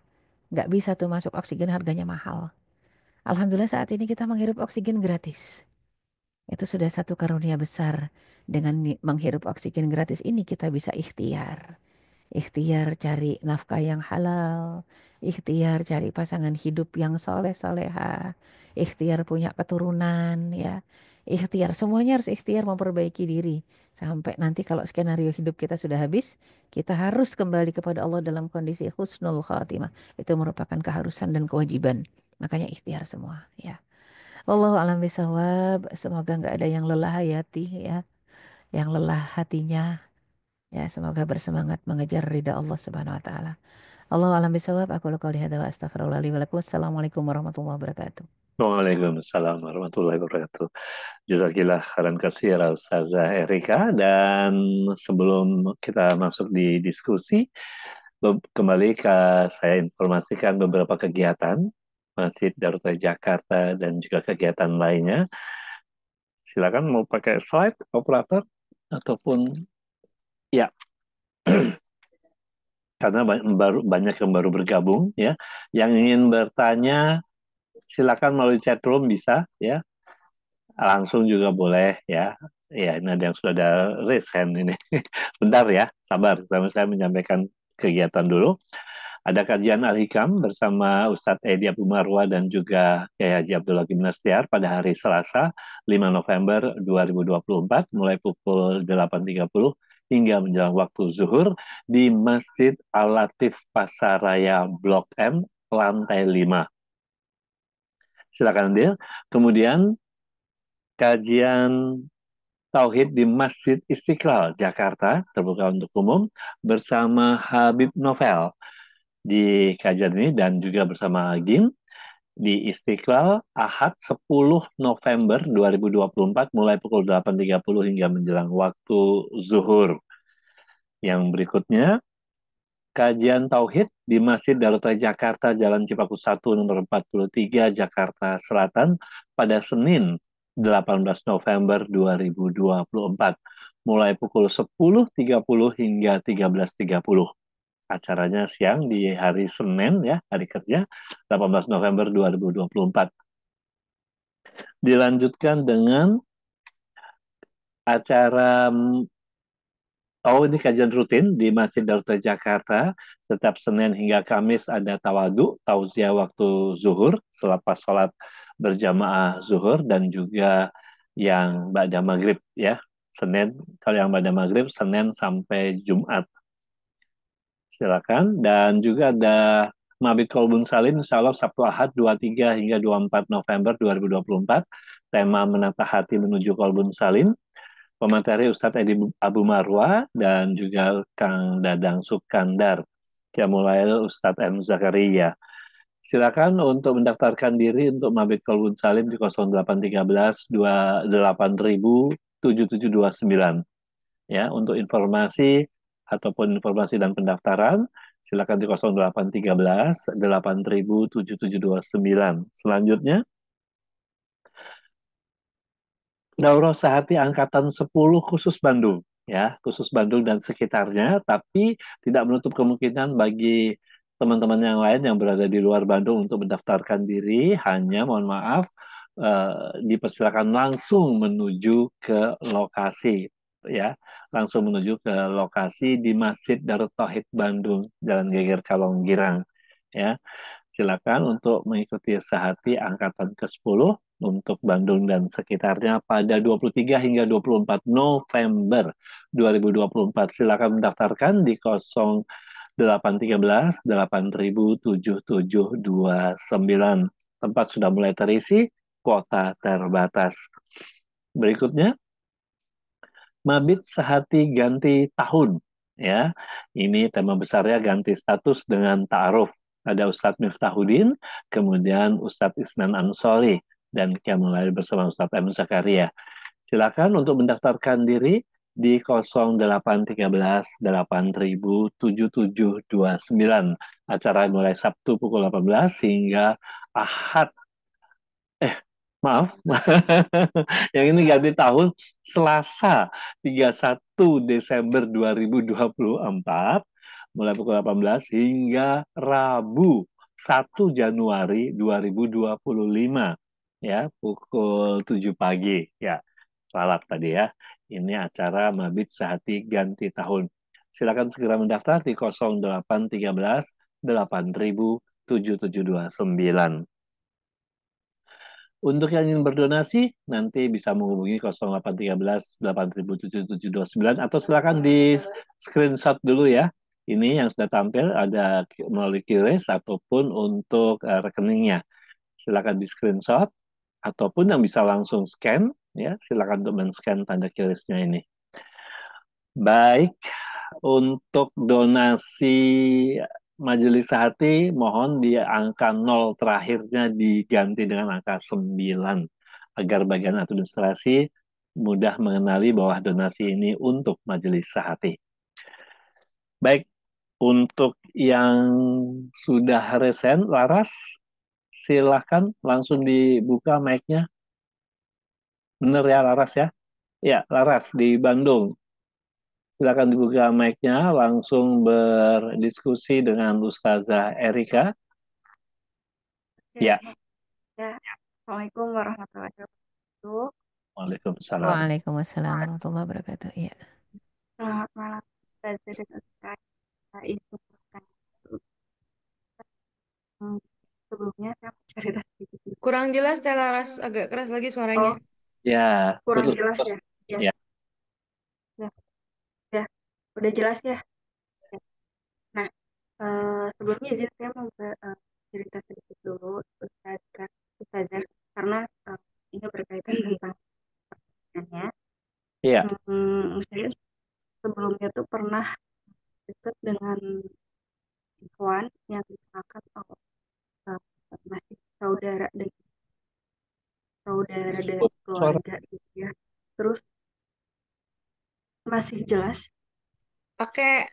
Nggak bisa tuh masuk oksigen harganya mahal. Alhamdulillah saat ini kita menghirup oksigen gratis. Itu sudah satu karunia besar. Dengan menghirup oksigen gratis ini kita bisa ikhtiar. Ikhtiar cari nafkah yang halal. Ikhtiar cari pasangan hidup yang soleh soleha. Ikhtiar punya keturunan ya. Ikhtiar semuanya harus ikhtiar memperbaiki diri. Sampai nanti kalau skenario hidup kita sudah habis, kita harus kembali kepada Allah dalam kondisi husnul khatimah. Itu merupakan keharusan dan kewajiban. Makanya ikhtiar semua ya. Wallahu alam bisawab. Semoga nggak ada yang lelah hati ya, yang lelah hatinya. Ya, semoga bersemangat mengejar ridha Allah Subhanahu wa taala. Allahu alam bisawab. Aku qouli hadza wa astaghfirullah li wa lakum. Assalamualaikum warahmatullahi wabarakatuh. Waalaikumsalam warahmatullahi wabarakatuh. Jazakillah khairan katsira Ustazah Erika. Dan sebelum kita masuk di diskusi, kembali saya informasikan beberapa kegiatan Masjid Darut Jakarta dan juga kegiatan lainnya. Silakan mau pakai slide operator ataupun ya, karena banyak yang baru bergabung ya. Yang ingin bertanya silakan melalui chat room bisa ya. Langsung juga boleh ya. Ya, ini ada yang sudah ada raise hand ini. Bentar ya, sabar. Sama saya menyampaikan kegiatan dulu. Ada kajian Al-Hikam bersama Ustadz Edi Abu Marwa dan juga Kiai Haji Abdullah bin Nastiar pada hari Selasa 5 November 2024 mulai pukul 8.30 hingga menjelang waktu zuhur di Masjid Al-Latif Pasaraya Blok M lantai 5. Silakan hadir. Kemudian kajian Tauhid di Masjid Istiqlal, Jakarta, terbuka untuk umum, bersama Habib Novel di kajian ini dan juga bersama Agim di Istiqlal, Ahad 10 November 2024, mulai pukul 8.30 hingga menjelang waktu zuhur. Yang berikutnya, kajian Tauhid di Masjid Darut Jakarta, Jalan Cipaku 1, nomor 43, Jakarta Selatan, pada Senin 18 November 2024, mulai pukul 10.30 hingga 13.30. Acaranya siang di hari Senin ya, hari kerja 18 November 2024. Dilanjutkan dengan acara ini kajian rutin di Masjid Darut Jakarta. Setiap Senin hingga Kamis ada tawadu, tausiah waktu zuhur, selepas sholat berjamaah zuhur, dan juga yang ba'da maghrib ya. Senin, kalau yang ba'da maghrib, Senin sampai Jumat. Silakan. Dan juga ada Mabit Kolbun Salim, insya Allah Sabtu Ahad 23 hingga 24 November 2024. Tema menata hati menuju Kolbun Salim. Pemateri Ustadz Edi Abu Marwa dan juga Kang Dadang Sukandar. Qiyamul Ustadz M. Zakaria. Silakan untuk mendaftarkan diri untuk Mabit Kolbun Salim di 0813 7729. Ya, untuk informasi ataupun informasi dan pendaftaran silakan di 0813 7729. Selanjutnya Daurah Sehati Angkatan 10 khusus Bandung, ya, khusus Bandung dan sekitarnya, tapi tidak menutup kemungkinan bagi teman-teman yang lain yang berada di luar Bandung untuk mendaftarkan diri, hanya mohon maaf, dipersilakan langsung menuju ke lokasi, ya, langsung menuju ke lokasi di Masjid Darut Tauhid Bandung, Jalan Geger Kalonggirang, ya. Silakan untuk mengikuti Sehati Angkatan ke-10 untuk Bandung dan sekitarnya pada 23 hingga 24 November 2024. Silakan mendaftarkan di 0813 8729. Tempat sudah mulai terisi, kuota terbatas. Berikutnya, Mabit Sehati Ganti Tahun. Ya, ini tema besarnya ganti status dengan ta'aruf. Ada Ustadz Miftahudin, kemudian Ustadz Isnan Ansori, dan Qiyamul bersama Ustadz M. Zakaria. Silakan untuk mendaftarkan diri di 0813 8729. Acara mulai Sabtu pukul 18 hingga Ahad. Maaf, yang ini ganti tahun Selasa 31 Desember 2024 mulai pukul 18 hingga Rabu 1 Januari 2025 ya pukul 7 pagi ya. Ralat tadi ya. Ini acara Mabit Sehati Ganti Tahun. Silakan segera mendaftar di 0813 8729. Untuk yang ingin berdonasi, nanti bisa menghubungi 0813 8729 atau silakan di screenshot dulu ya. Ini yang sudah tampil ada melalui QRIS ataupun untuk rekeningnya. Silakan di screenshot ataupun yang bisa langsung scan ya, silakan untuk men-scan tanda QRIS-nya ini. Baik, untuk donasi Majelis Hati, mohon di angka 0 terakhirnya diganti dengan angka 9, agar bagian administrasi mudah mengenali bahwa donasi ini untuk Majelis Hati. Baik, untuk yang sudah resen, Laras, silakan langsung dibuka mic-nya. Benar ya, Laras ya? Ya, Laras di Bandung. Silakan dibuka mic-nya, langsung berdiskusi dengan Ustazah Erika. Oke, Ya, ya. Assalamualaikum warahmatullahi wabarakatuh. Waalaikumsalam. Waalaikumsalam warahmatullahi wabarakatuh. Iya. Selamat malam, Ustazah dan Ustaz. Itu bukan hmm, sebelumnya saya mau cerita sedikit dulu. Kurang jelas Teh Laras, agak keras lagi suaranya. Oh, Ya, kurang putus. jelas ya? Ya, Ya, ya, ya. Udah jelas ya? Ya. Nah, sebelumnya izin saya mau cerita sedikit dulu, Ustazah, karena ini berkaitan tentang pertanyaannya. ya. Saya sebelumnya tuh pernah dekat dengan ikhwan yang dikenalkan oleh uh, masih saudara dari Suara. keluarga gitu ya. Terus masih jelas Pakai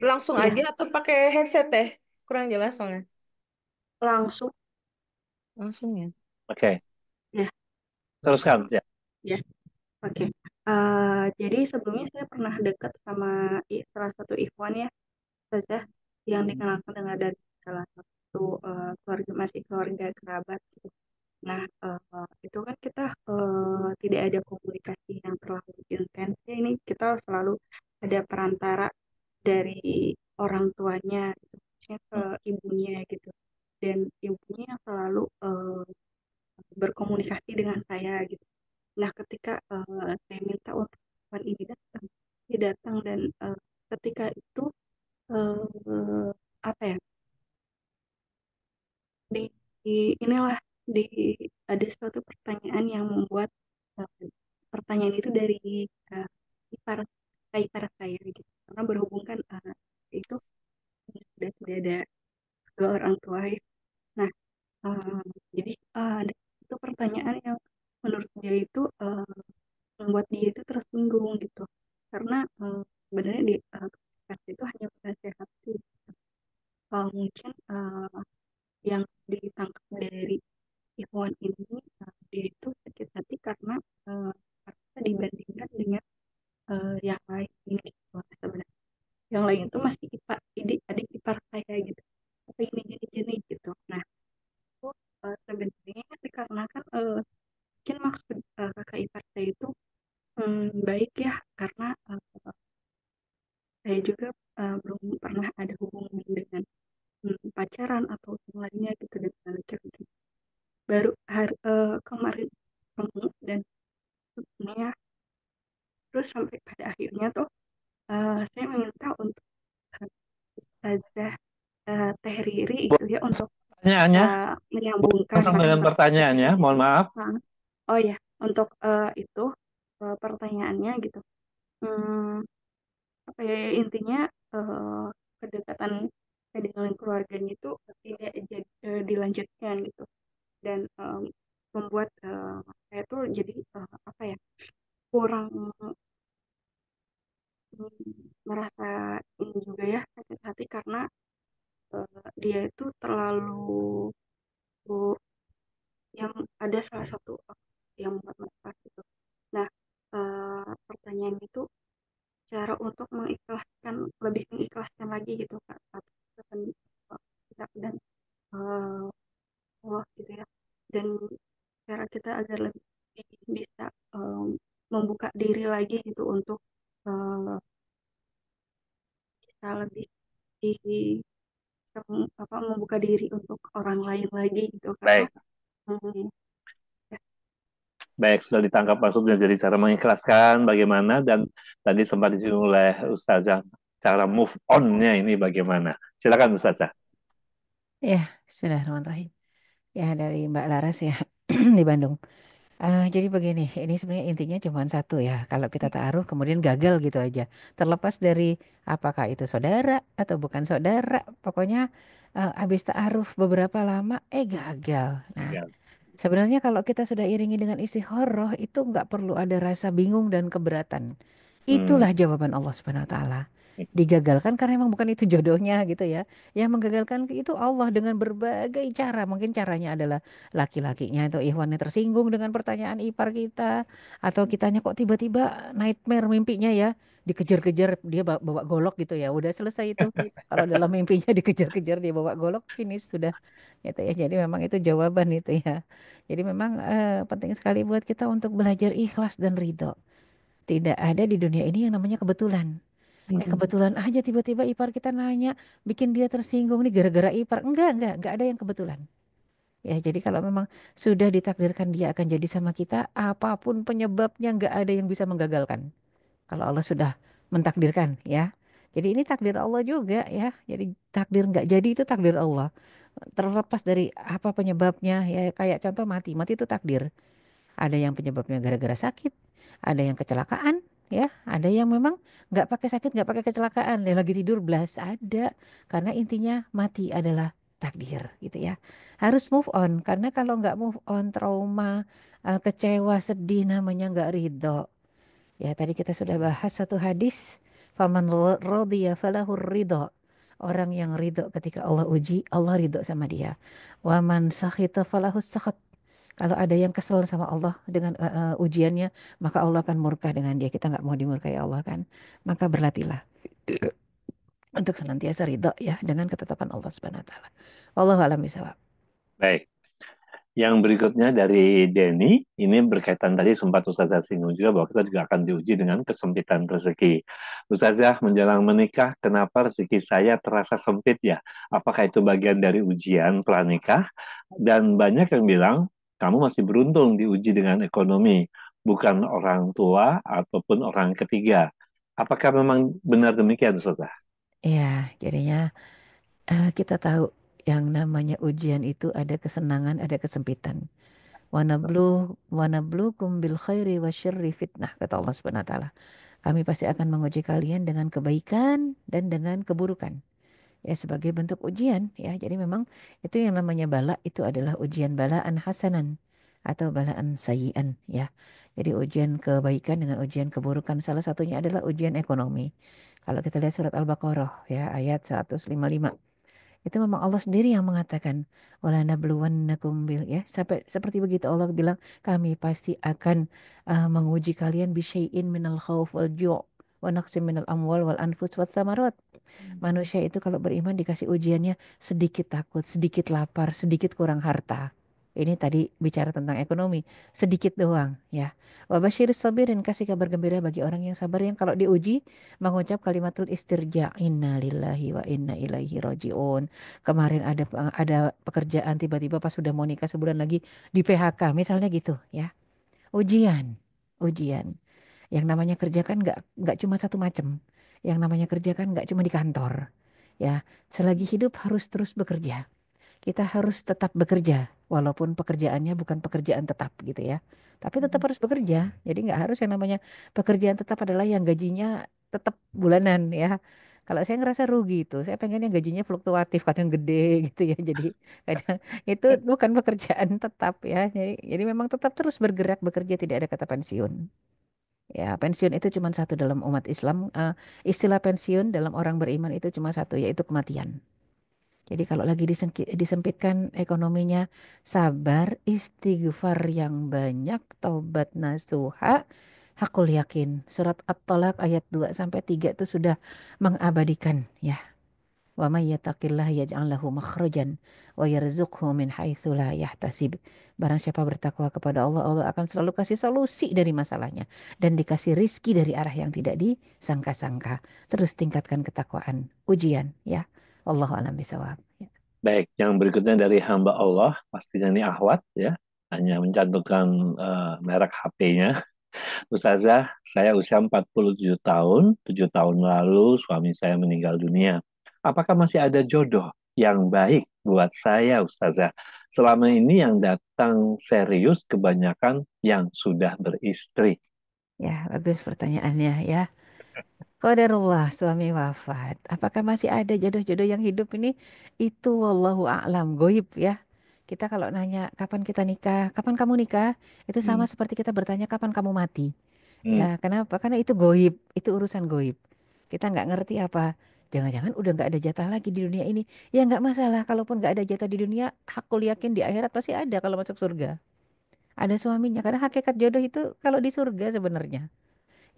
langsung ya, aja atau pakai headset Teh? Kurang jelas soalnya. langsung Langsung ya. Oke. ya. Teruskan ya. Ya, oke. Jadi sebelumnya saya pernah dekat sama salah satu ikhwan ya, Ustazah, yang dikenalkan dengan dari salah satu keluarga, masih keluarga kerabat gitu. Nah, itu kan kita tidak ada komunikasi yang terlalu intens. Ya, ini kita selalu ada perantara dari orang tuanya, gitu, maksudnya ke ibunya gitu. Dan ibunya selalu berkomunikasi dengan saya gitu. Nah, ketika saya minta untuk kapan ini datang, dia datang dan ketika itu apa ya, inilah di ada suatu pertanyaan yang membuat eh, pertanyaan itu dari eh, ipar ipar saya gitu, karena berhubung kan itu sudah tidak ada kedua orang tua ya. Nah, eh, jadi ada itu pertanyaan yang menurut dia itu membuat dia itu tersinggung gitu, karena sebenarnya di itu hanya penasehat sih. Mungkin yang ditangkap dari Ikhwan ini, dia itu sakit hati karena karena dibandingkan dengan yang lain gitu sebenarnya. Yang lain itu masih adik ipar saya gitu. Tapi ini gini-gini gitu. Nah, itu sebenarnya dikarenakan mungkin maksud kakak ipar saya itu baik ya, karena saya juga belum pernah ada hubungan dengan pacaran atau yang lainnya gitu dengan laki-laki. Baru kemarin ketemu dan sebenarnya terus sampai pada akhirnya tuh saya meminta untuk Ustazah Teh Riri gitu ya untuk Pertanyaannya, menyambungkan langsung dengan pertanyaannya, mohon maaf. oh ya, untuk itu pertanyaannya gitu. Hmm, apa ya, intinya eh, kedekatan saya dengan keluarganya itu tidak dilanjutkan gitu, dan membuat saya tuh jadi apa ya, kurang merasa ini juga ya, sakit hati karena dia itu terlalu yang ada salah satu yang membuat masalah gitu. Nah, pertanyaan itu cara untuk mengikhlaskan, lebih mengikhlaskan lagi gitu Kak, akan kita dan eh, Allah gitu ya. Dan cara kita agar lebih bisa membuka diri lagi gitu untuk bisa lebih di apa, membuka diri untuk orang lain lagi gitu, karena Baik, hmm, ya, baik sudah ditangkap maksudnya. Jadi cara mengikhlaskan bagaimana dan tadi sempat disinggung oleh Ustazah cara move on-nya ini bagaimana. Silakan Ustazah. Ya, Bismillahirrahmanirrahim. Ya, dari Mbak Laras ya, di Bandung. Jadi begini, ini sebenarnya intinya cuma satu ya. Kalau kita taruh kemudian gagal gitu aja. Terlepas dari apakah itu saudara atau bukan saudara, pokoknya habis ta'aruf beberapa lama, gagal. Nah, Ya. sebenarnya kalau kita sudah iringi dengan istikharah itu nggak perlu ada rasa bingung dan keberatan. Hmm. Itulah jawaban Allah Subhanahu wa taala. Digagalkan karena emang bukan itu jodohnya gitu ya. Yang menggagalkan itu Allah dengan berbagai cara. Mungkin caranya adalah laki-lakinya atau ikhwannya tersinggung dengan pertanyaan ipar kita, atau kitanya kok tiba-tiba nightmare mimpinya ya, dikejar-kejar dia bawa golok gitu ya. Udah selesai itu. Kalau dalam mimpinya dikejar-kejar dia bawa golok, finish sudah gitu ya. Jadi memang itu jawaban itu ya. Jadi memang penting sekali buat kita untuk belajar ikhlas dan ridho. Tidak ada di dunia ini yang namanya kebetulan. Kebetulan aja tiba-tiba ipar kita nanya, bikin dia tersinggung nih gara-gara ipar. Enggak ada yang kebetulan. Ya, jadi kalau memang sudah ditakdirkan dia akan jadi sama kita, apapun penyebabnya enggak ada yang bisa menggagalkan. Kalau Allah sudah mentakdirkan ya. Jadi ini takdir Allah juga ya. Jadi takdir enggak jadi itu takdir Allah. Terlepas dari apa penyebabnya ya, kayak contoh mati. Mati itu takdir. Ada yang penyebabnya gara-gara sakit, ada yang kecelakaan, ya, ada yang memang nggak pakai sakit, nggak pakai kecelakaan, dia lagi tidur blas, ada. Karena intinya mati adalah takdir, gitu ya. Harus move on, karena kalau nggak move on, trauma, kecewa, sedih, namanya nggak ridho. Ya, tadi kita sudah bahas satu hadis, faman rodiya falahur ridho. Orang yang ridho ketika Allah uji, Allah ridho sama dia. Waman sakhita falahus sakhat. Kalau ada yang kesel sama Allah dengan ujiannya, maka Allah akan murka dengan dia. Kita nggak mau dimurkai Allah kan. Maka berlatihlah untuk senantiasa ridho ya dengan ketetapan Allah Subhanahu wa taala. Wallahu a'lam bishawab. Baik. Yang berikutnya dari Denny, ini berkaitan tadi sempat Ustazah singgung juga bahwa kita juga akan diuji dengan kesempitan rezeki. Ustazah, menjelang menikah, kenapa rezeki saya terasa sempit ya? Apakah itu bagian dari ujian pranikah? Dan banyak yang bilang, kamu masih beruntung diuji dengan ekonomi, bukan orang tua ataupun orang ketiga. Apakah memang benar demikian, Ustazah? Ya, jadinya kita tahu yang namanya ujian itu ada kesenangan, ada kesempitan. Wanabluukum bil khairi wasyarri fitnah kata Allah Subhanahu wa taala. Kami pasti akan menguji kalian dengan kebaikan dan dengan keburukan. Ya sebagai bentuk ujian ya. Jadi memang itu yang namanya bala itu adalah ujian balaan hasanan atau balaan sayyian ya. Jadi ujian kebaikan dengan ujian keburukan salah satunya adalah ujian ekonomi. Kalau kita lihat surat Al-Baqarah ya ayat 155. Itu memang Allah sendiri yang mengatakan wala nabluwannakum bil ya sampai seperti begitu Allah bilang kami pasti akan menguji kalian bisyai'in minal khauf wal ju' wa naqsim minal amwal wal anfus wat samarat. Manusia itu kalau beriman dikasih ujiannya sedikit takut, sedikit lapar, sedikit kurang harta. Ini tadi bicara tentang ekonomi, sedikit doang ya. Wabasyiris sabirin kasih kabar gembira bagi orang yang sabar yang kalau diuji mengucap kalimatul istirja inna lillahi wa inna ilaihi rajiun. Kemarin ada pekerjaan tiba-tiba pas sudah mau nikah sebulan lagi di PHK misalnya gitu ya. Ujian, ujian. Yang namanya kerja kan nggak cuma satu macam. Yang namanya kerja kan nggak cuma di kantor. Ya, selagi hidup harus terus bekerja. Kita harus tetap bekerja, walaupun pekerjaannya bukan pekerjaan tetap gitu ya. Tapi tetap harus bekerja. Jadi nggak harus yang namanya pekerjaan tetap adalah yang gajinya tetap bulanan ya. Kalau saya ngerasa rugi itu, saya pengen yang gajinya fluktuatif, kadang gede gitu ya. Jadi kadang itu bukan pekerjaan tetap ya. Jadi memang tetap terus bergerak bekerja, tidak ada kata pensiun. Ya, pensiun itu cuma satu dalam umat Islam. Istilah pensiun dalam orang beriman itu cuma satu, yaitu kematian. Jadi kalau lagi disempitkan ekonominya, sabar, istighfar yang banyak, taubat nasuha, hakul yakin. Surat At-Talaq ayat 2 sampai 3 itu sudah mengabadikan ya. Wa may yattaqillaha yaj'al lahu makhrajan wa yarzuqhu min haitsu la yahtasib. Barang siapa bertakwa kepada Allah, Allah akan selalu kasih solusi dari masalahnya dan dikasih rizki dari arah yang tidak disangka-sangka. Terus tingkatkan ketakwaan, ujian ya. Wallahu a'lam bishawab. Ya. Baik, yang berikutnya dari hamba Allah, pastinya ini Ahwat ya, hanya mencantumkan merek HP-nya. Ustazah, saya usia 47 tahun, 7 tahun lalu suami saya meninggal dunia. Apakah masih ada jodoh yang baik buat saya, Ustazah? Selama ini yang datang serius kebanyakan yang sudah beristri. Ya, bagus pertanyaannya ya. Qadarullah suami wafat. Apakah masih ada jodoh-jodoh yang hidup ini? Itu wallahu a'lam, goib ya. Kita kalau nanya kapan kita nikah, kapan kamu nikah, itu sama Hmm. seperti kita bertanya kapan kamu mati. Hmm. Ya, kenapa? Karena itu goib, itu urusan goib. Kita nggak ngerti apa. Jangan-jangan udah nggak ada jatah lagi di dunia ini. Ya nggak masalah, kalaupun nggak ada jatah di dunia, hakul yakin di akhirat pasti ada kalau masuk surga. Ada suaminya, karena hakikat jodoh itu kalau di surga sebenarnya.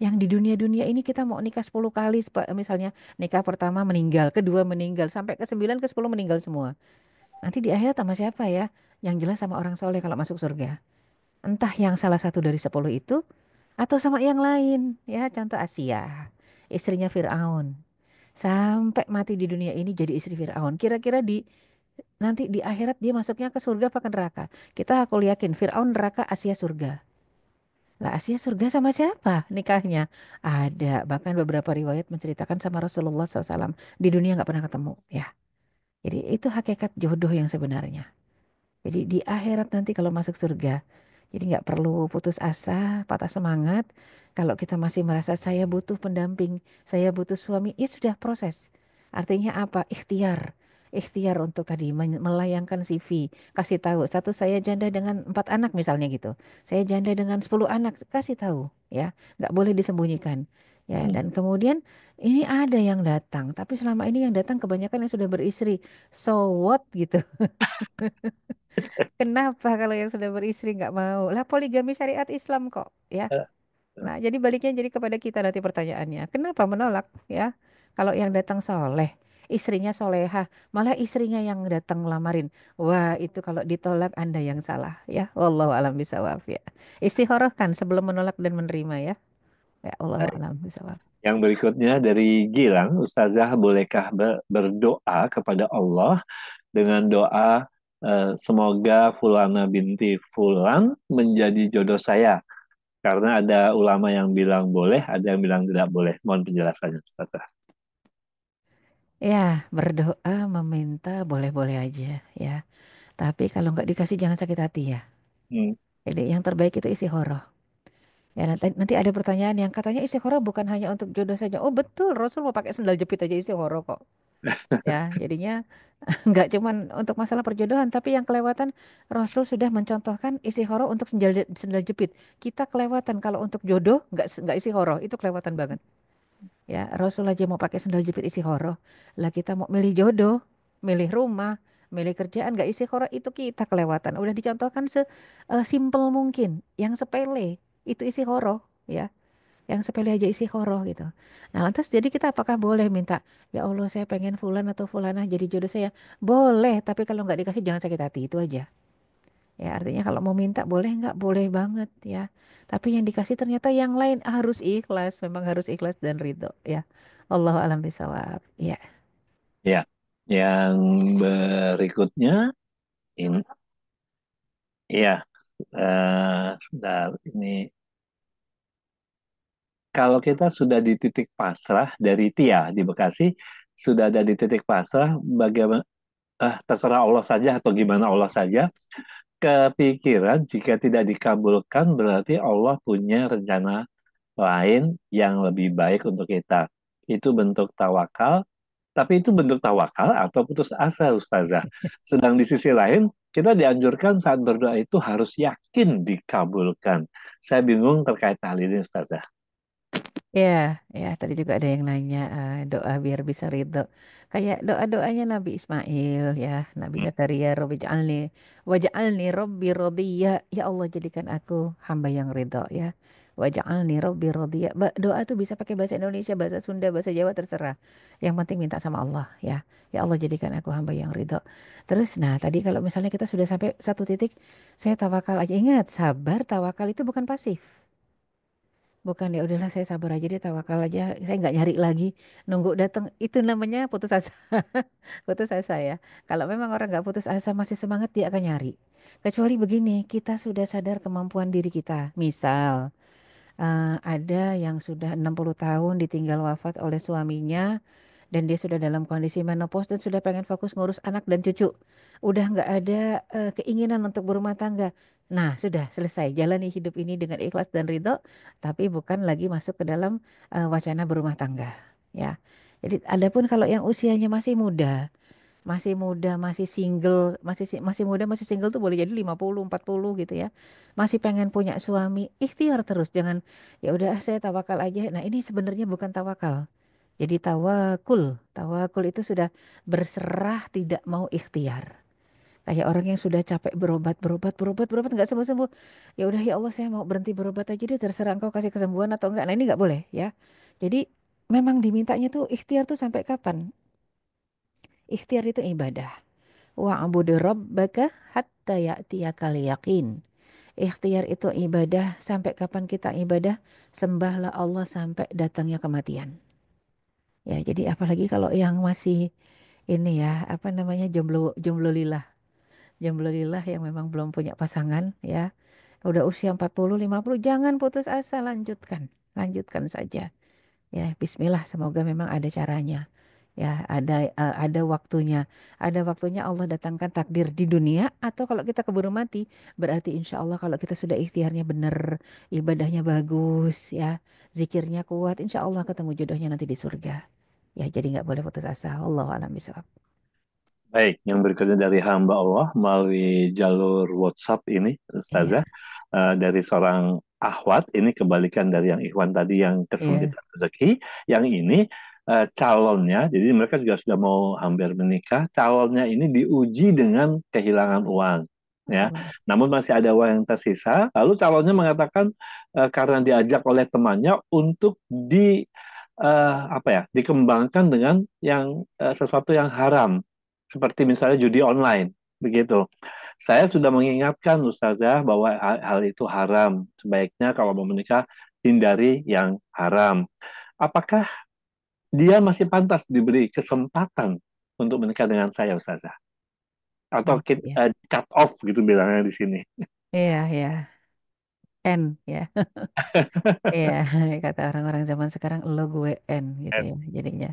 Yang di dunia-dunia ini kita mau nikah 10 kali, misalnya nikah pertama meninggal, kedua meninggal, sampai ke 9, ke 10 meninggal semua. Nanti di akhirat sama siapa ya? Yang jelas sama orang soleh kalau masuk surga. Entah yang salah satu dari 10 itu, atau sama yang lain. Ya, contoh Asia, istrinya Fir'aun. Sampai mati di dunia ini jadi istri Fir'aun. Kira-kira nanti di akhirat dia masuknya ke surga apa ke neraka? Kita aku yakin Fir'aun neraka, Asia surga. Lah Asia surga sama siapa nikahnya? Ada, bahkan beberapa riwayat menceritakan sama Rasulullah SAW. Di dunia nggak pernah ketemu ya. Jadi itu hakikat jodoh yang sebenarnya. Jadi di akhirat nanti kalau masuk surga, jadi nggak perlu putus asa, patah semangat. Kalau kita masih merasa saya butuh pendamping, saya butuh suami, ya sudah proses. Artinya apa? Ikhtiar. Ikhtiar untuk tadi melayangkan CV, kasih tahu. Satu saya janda dengan 4 anak misalnya gitu. Saya janda dengan 10 anak, kasih tahu ya. Nggak boleh disembunyikan. Ya, dan kemudian ini ada yang datang, tapi selama ini yang datang kebanyakan yang sudah beristri. So what gitu. Kenapa kalau yang sudah beristri nggak mau? Lah poligami syariat Islam kok, ya. Nah, jadi baliknya jadi kepada kita nanti pertanyaannya. Kenapa menolak, ya? Kalau yang datang soleh, istrinya solehah, malah istrinya yang datang lamarin. Wah, itu kalau ditolak Anda yang salah, ya. Wallahu alam bisawab, ya. Istikharah kan sebelum menolak dan menerima, ya. Ya, wallahu Baik. alam bisawab. Yang berikutnya dari Gilang, Ustazah bolehkah berdoa kepada Allah dengan doa semoga Fulana binti Fulan menjadi jodoh saya? Karena ada ulama yang bilang boleh, ada yang bilang tidak boleh. Mohon penjelasannya, Ustazah. Ya, berdoa, meminta boleh-boleh aja, ya. Tapi kalau nggak dikasih jangan sakit hati, ya. Hmm. Jadi yang terbaik itu istikharah. Ya, nanti ada pertanyaan yang katanya istikharah bukan hanya untuk jodoh saja. Oh betul, Rasul mau pakai sendal jepit aja istikharah kok. Ya, jadinya nggak cuman untuk masalah perjodohan, tapi yang kelewatan Rasul sudah mencontohkan istikharah untuk sendal jepit. Kita kelewatan kalau untuk jodoh nggak istikharah, itu kelewatan banget. Ya, Rasul aja mau pakai sendal jepit istikharah. Lah kita mau milih jodoh, milih rumah, milih kerjaan nggak istikharah, itu kita kelewatan. Udah dicontohkan simple mungkin, yang sepele itu istikharah, ya. Yang sepele aja istikharah gitu. Nah, lantas jadi kita apakah boleh minta, ya Allah saya pengen fulan atau fulanah jadi jodoh saya? Boleh, tapi kalau nggak dikasih jangan sakit hati, itu aja. Ya, artinya kalau mau minta boleh nggak? Boleh banget, ya. Tapi yang dikasih ternyata yang lain harus ikhlas, memang harus ikhlas dan ridho, ya. Allahu alam bisawab. Ya. Ya, yang berikutnya ini, ya, sebentar, ini kalau kita sudah di titik pasrah dari Tia di Bekasi, sudah ada di titik pasrah, bagaimana terserah Allah saja atau gimana Allah saja, kepikiran jika tidak dikabulkan berarti Allah punya rencana lain yang lebih baik untuk kita. Itu bentuk tawakal, tapi itu bentuk tawakal atau putus asa, Ustazah. Sedang di sisi lain, kita dianjurkan saat berdoa itu harus yakin dikabulkan. Saya bingung terkait hal ini, Ustazah. Ya, ya tadi juga ada yang nanya doa biar bisa ridho. Kayak doa-doanya Nabi Ismail, ya, Nabi Hmm. Zakaria, Robbi ja'alni waj'alni Robbi radhiya. Ya Allah jadikan aku hamba yang ridho, ya. Waj'alni Robbi radhiya. Doa tuh bisa pakai bahasa Indonesia, bahasa Sunda, bahasa Jawa terserah. Yang penting minta sama Allah, ya. Ya Allah jadikan aku hamba yang ridho. Terus, nah tadi kalau misalnya kita sudah sampai satu titik, saya tawakal aja. Ingat, sabar, tawakal itu bukan pasif. Bukan, ya udahlah saya sabar aja deh, tawakal aja. Saya nggak nyari lagi, nunggu datang. Itu namanya putus asa. Putus asa, ya. Kalau memang orang nggak putus asa masih semangat dia akan nyari. Kecuali begini, kita sudah sadar kemampuan diri kita. Misal ada yang sudah 60 tahun ditinggal wafat oleh suaminya dan dia sudah dalam kondisi menopause dan sudah pengen fokus ngurus anak dan cucu. Udah nggak ada keinginan untuk berumah tangga. Nah, sudah selesai. Jalani hidup ini dengan ikhlas dan ridho, tapi bukan lagi masuk ke dalam wacana berumah tangga. Ya. Jadi, adapun kalau yang usianya masih muda, masih single, masih muda, masih single tuh boleh jadi 50, 40 gitu ya. Masih pengen punya suami, ikhtiar terus. Jangan, ya udah saya tawakal aja. Nah, ini sebenarnya bukan tawakal. Jadi tawakul. Tawakul itu sudah berserah tidak mau ikhtiar. Kayak orang yang sudah capek berobat nggak sembuh-sembuh. Ya udah ya Allah saya mau berhenti berobat aja deh, terserah engkau kasih kesembuhan atau enggak. Nah, ini nggak boleh, ya. Jadi memang dimintanya tuh ikhtiar tuh sampai kapan? Ikhtiar itu ibadah. Wa'budu rabbaka hatta ya'tiyakal yaqin. Ikhtiar itu ibadah. Sampai kapan kita ibadah? Sembahlah Allah sampai datangnya kematian. Ya, jadi apalagi kalau yang masih ini ya, apa namanya, jomblo jomblo lillah. Jomblo lillah yang memang belum punya pasangan, ya. Udah usia 40, 50, jangan putus asa, lanjutkan. Lanjutkan saja. Ya, bismillah, semoga memang ada caranya. Ya, ada waktunya. Ada waktunya Allah datangkan takdir di dunia, atau kalau kita keburu mati, berarti insya Allah kalau kita sudah ikhtiarnya benar, ibadahnya bagus, ya, zikirnya kuat, insya Allah ketemu jodohnya nanti di surga. Ya, jadi nggak boleh putus asa. Allah alam bisawab. Baik, yang berikutnya dari hamba Allah melalui jalur WhatsApp ini, Ustazah, Iya, dari seorang akhwat, ini kebalikan dari yang Ikhwan tadi yang iya, kesempitan rezeki, yang ini calonnya, jadi mereka juga sudah mau hampir menikah, calonnya ini diuji dengan kehilangan uang. ya. Allah. Namun masih ada uang yang tersisa. Lalu calonnya mengatakan karena diajak oleh temannya untuk apa ya, dikembangkan dengan yang sesuatu yang haram, seperti misalnya judi online, begitu. Saya sudah mengingatkan Ustazah bahwa hal itu haram. Sebaiknya kalau mau menikah hindari yang haram. Apakah dia masih pantas diberi kesempatan untuk menikah dengan saya, Ustazah? Atau Ya. cut off gitu bilangnya di sini. Iya, ya. N ya. Iya, kata orang-orang zaman sekarang lo gue N gitu ya jadinya.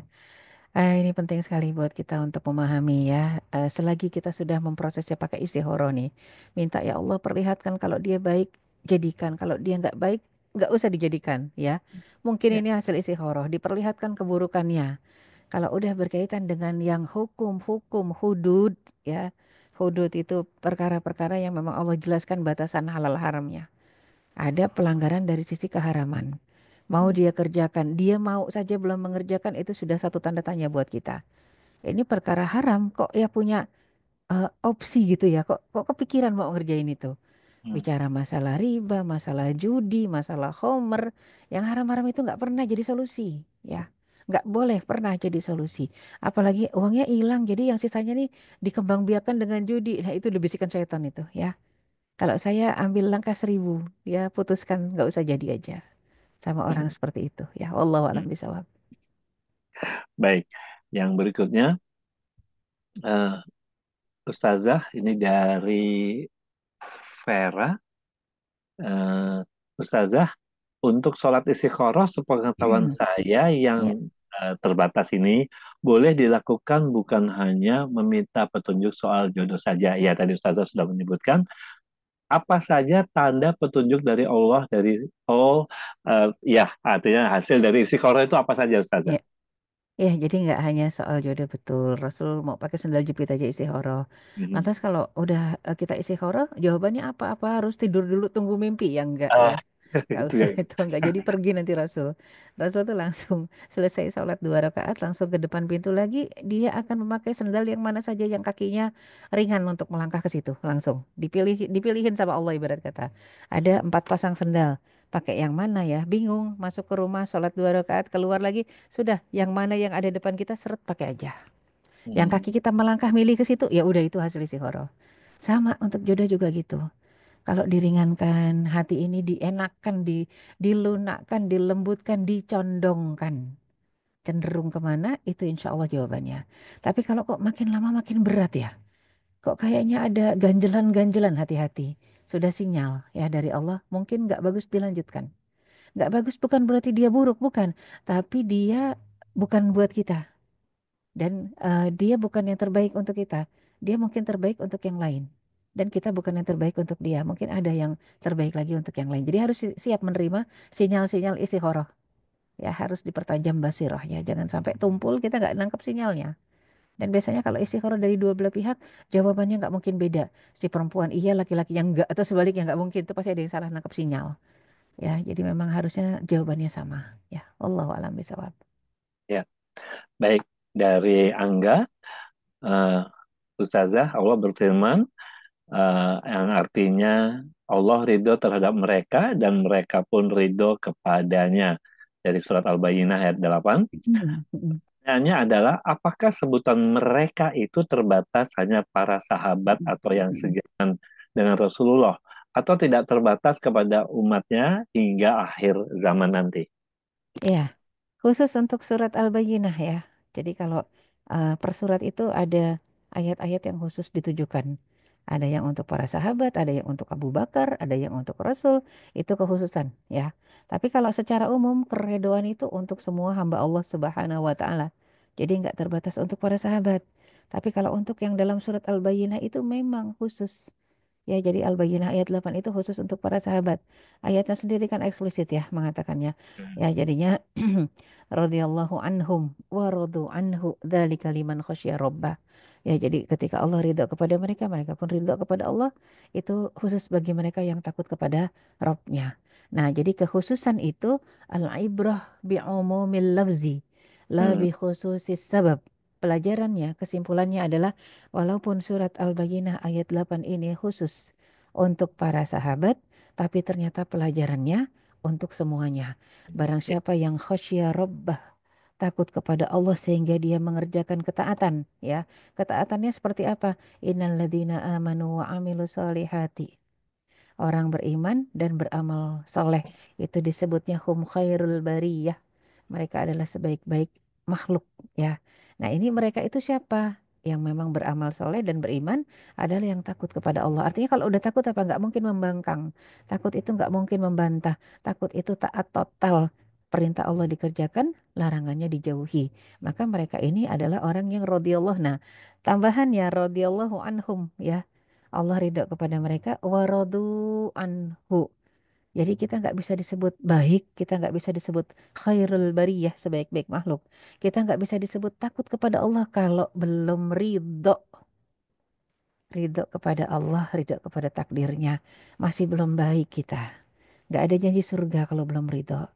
Ini penting sekali buat kita untuk memahami ya. Selagi kita sudah memprosesnya pakai istikharah nih, minta ya Allah perlihatkan kalau dia baik, jadikan. Kalau dia nggak baik, nggak usah dijadikan ya. Mungkin Ya. ini hasil istikharah, diperlihatkan keburukannya. Kalau udah berkaitan dengan yang hukum-hukum hudud ya, hudud itu perkara-perkara yang memang Allah jelaskan batasan halal haramnya. Ada pelanggaran dari sisi keharaman. Mau dia kerjakan, dia mau saja belum mengerjakan itu sudah satu tanda tanya buat kita. Ini perkara haram kok ya punya opsi gitu ya. Kok kepikiran mau ngerjain itu. Hmm. Bicara masalah riba, masalah judi, masalah homer, yang haram-haram itu nggak pernah jadi solusi, ya. Nggak boleh pernah jadi solusi. Apalagi uangnya hilang, jadi yang sisanya nih dikembangbiakan dengan judi. Nah itu udah bisikan setan itu, ya. Kalau saya ambil langkah 1000, ya putuskan nggak usah jadi aja sama orang seperti itu, ya. Wallahu a'lam Hmm. bishawab. Baik, yang berikutnya, eh, Ustazah, ini dari Vera. Eh, Ustazah, untuk sholat istikharah sepengetahuan saya yang Ya, terbatas ini boleh dilakukan bukan hanya meminta petunjuk soal jodoh saja. Ya, tadi Ustazah sudah menyebutkan apa saja tanda petunjuk dari Allah dari ya artinya hasil dari istikharah itu apa saja Ustazah? ya. Ya, jadi nggak hanya soal jodoh betul. Rasul mau pakai sendal jepit aja istikharah. Mhm. Lantas kalau udah kita istikharah, jawabannya apa-apa harus tidur dulu tunggu mimpi ya enggak ya. Ah, Nggak itu usah ya. itu nggak jadi pergi nanti Rasul. Rasul tuh langsung selesai sholat 2 rakaat langsung ke depan pintu lagi. Dia akan memakai sendal yang mana saja yang kakinya ringan untuk melangkah ke situ langsung. Dipilihin sama Allah ibarat kata. Ada 4 pasang sendal. Pakai yang mana ya? Bingung. Masuk ke rumah sholat 2 rakaat keluar lagi. Sudah yang mana yang ada depan kita seret pakai aja. Yang Hmm. kaki kita melangkah milih ke situ ya udah itu hasil istihoroh. Sama untuk jodoh juga gitu. Kalau diringankan, hati ini dienakkan, dilunakkan, dilembutkan, dicondongkan. Cenderung kemana, itu insya Allah jawabannya. Tapi kalau kok makin lama makin berat ya. Kok kayaknya ada ganjelan-ganjelan hati-hati. Sudah sinyal ya dari Allah, mungkin nggak bagus dilanjutkan. Nggak bagus bukan berarti dia buruk, bukan. Tapi dia bukan buat kita. Dan dia bukan yang terbaik untuk kita. Dia mungkin terbaik untuk yang lain. Dan kita bukan yang terbaik untuk dia. Mungkin ada yang terbaik lagi untuk yang lain. Jadi harus siap menerima sinyal-sinyal istikharah. Ya harus dipertajam basirah ya. Jangan sampai tumpul kita nggak nangkep sinyalnya. Dan biasanya kalau istikharah dari dua belah pihak, jawabannya nggak mungkin beda. Si perempuan iya, laki-laki yang enggak. Atau sebaliknya nggak mungkin. Itu pasti ada yang salah nangkep sinyal. Ya, jadi memang harusnya jawabannya sama. Ya, Allahu a'lam bishawab. Ya, baik, dari Angga, eh, Ustazah, Allah berfirman yang artinya Allah ridho terhadap mereka dan mereka pun ridho kepadanya. Dari surat Al-Bayyinah ayat 8. Pertanyaannya adalah apakah sebutan mereka itu terbatas hanya para sahabat atau yang sejalan dengan Rasulullah atau tidak terbatas kepada umatnya hingga akhir zaman nanti? Ya, khusus untuk surat Al-Bayyinah ya. Jadi kalau per surat itu ada ayat-ayat yang khusus ditujukan. Ada yang untuk para sahabat, ada yang untuk Abu Bakar, ada yang untuk Rasul. Itu kekhususan ya. Tapi kalau secara umum keredoan itu untuk semua hamba Allah Subhanahu wa taala. Jadi nggak terbatas untuk para sahabat. Tapi kalau untuk yang dalam surat Al-Bayyinah itu memang khusus. Ya, jadi Al-Bayyinah ayat 8 itu khusus untuk para sahabat. Ayatnya sendiri kan eksplisit ya mengatakannya. Ya, jadinya radhiyallahu anhum wa radu anhu dzalika liman khasyya rabbah. Ya, jadi ketika Allah ridha kepada mereka, mereka pun ridha kepada Allah. Itu khusus bagi mereka yang takut kepada Rabbnya. Nah, jadi kekhususan itu al-ibrah bi'umumil lafzi la Hmm. bi khususis sabab. pelajarannya, kesimpulannya adalah walaupun surat Al-Bayyinah ayat 8 ini khusus untuk para sahabat, tapi ternyata pelajarannya untuk semuanya. Barang siapa yang khasyya rabbah, takut kepada Allah sehingga dia mengerjakan ketaatan, ya. Ketaatannya seperti apa? Innal ladzina amanu wa amilus solihati. Orang beriman dan beramal soleh itu disebutnya hum khairul bariyah. Mereka adalah sebaik-baik makhluk, ya. Nah, ini mereka itu siapa? Yang memang beramal soleh dan beriman adalah yang takut kepada Allah. Artinya kalau udah takut apa nggak mungkin membangkang. Takut itu nggak mungkin membantah. Takut itu taat total. Perintah Allah dikerjakan, larangannya dijauhi. Maka mereka ini adalah orang yang radhiyallahu. Nah, tambahannya radhiyallahu anhum, ya. Allah ridho kepada mereka, waradu anhu. Jadi kita nggak bisa disebut baik, kita nggak bisa disebut khairul bariyah sebaik-baik makhluk. Kita nggak bisa disebut takut kepada Allah kalau belum ridho. Ridho kepada Allah, ridho kepada takdirnya. Masih belum baik kita. Nggak ada janji surga kalau belum ridho.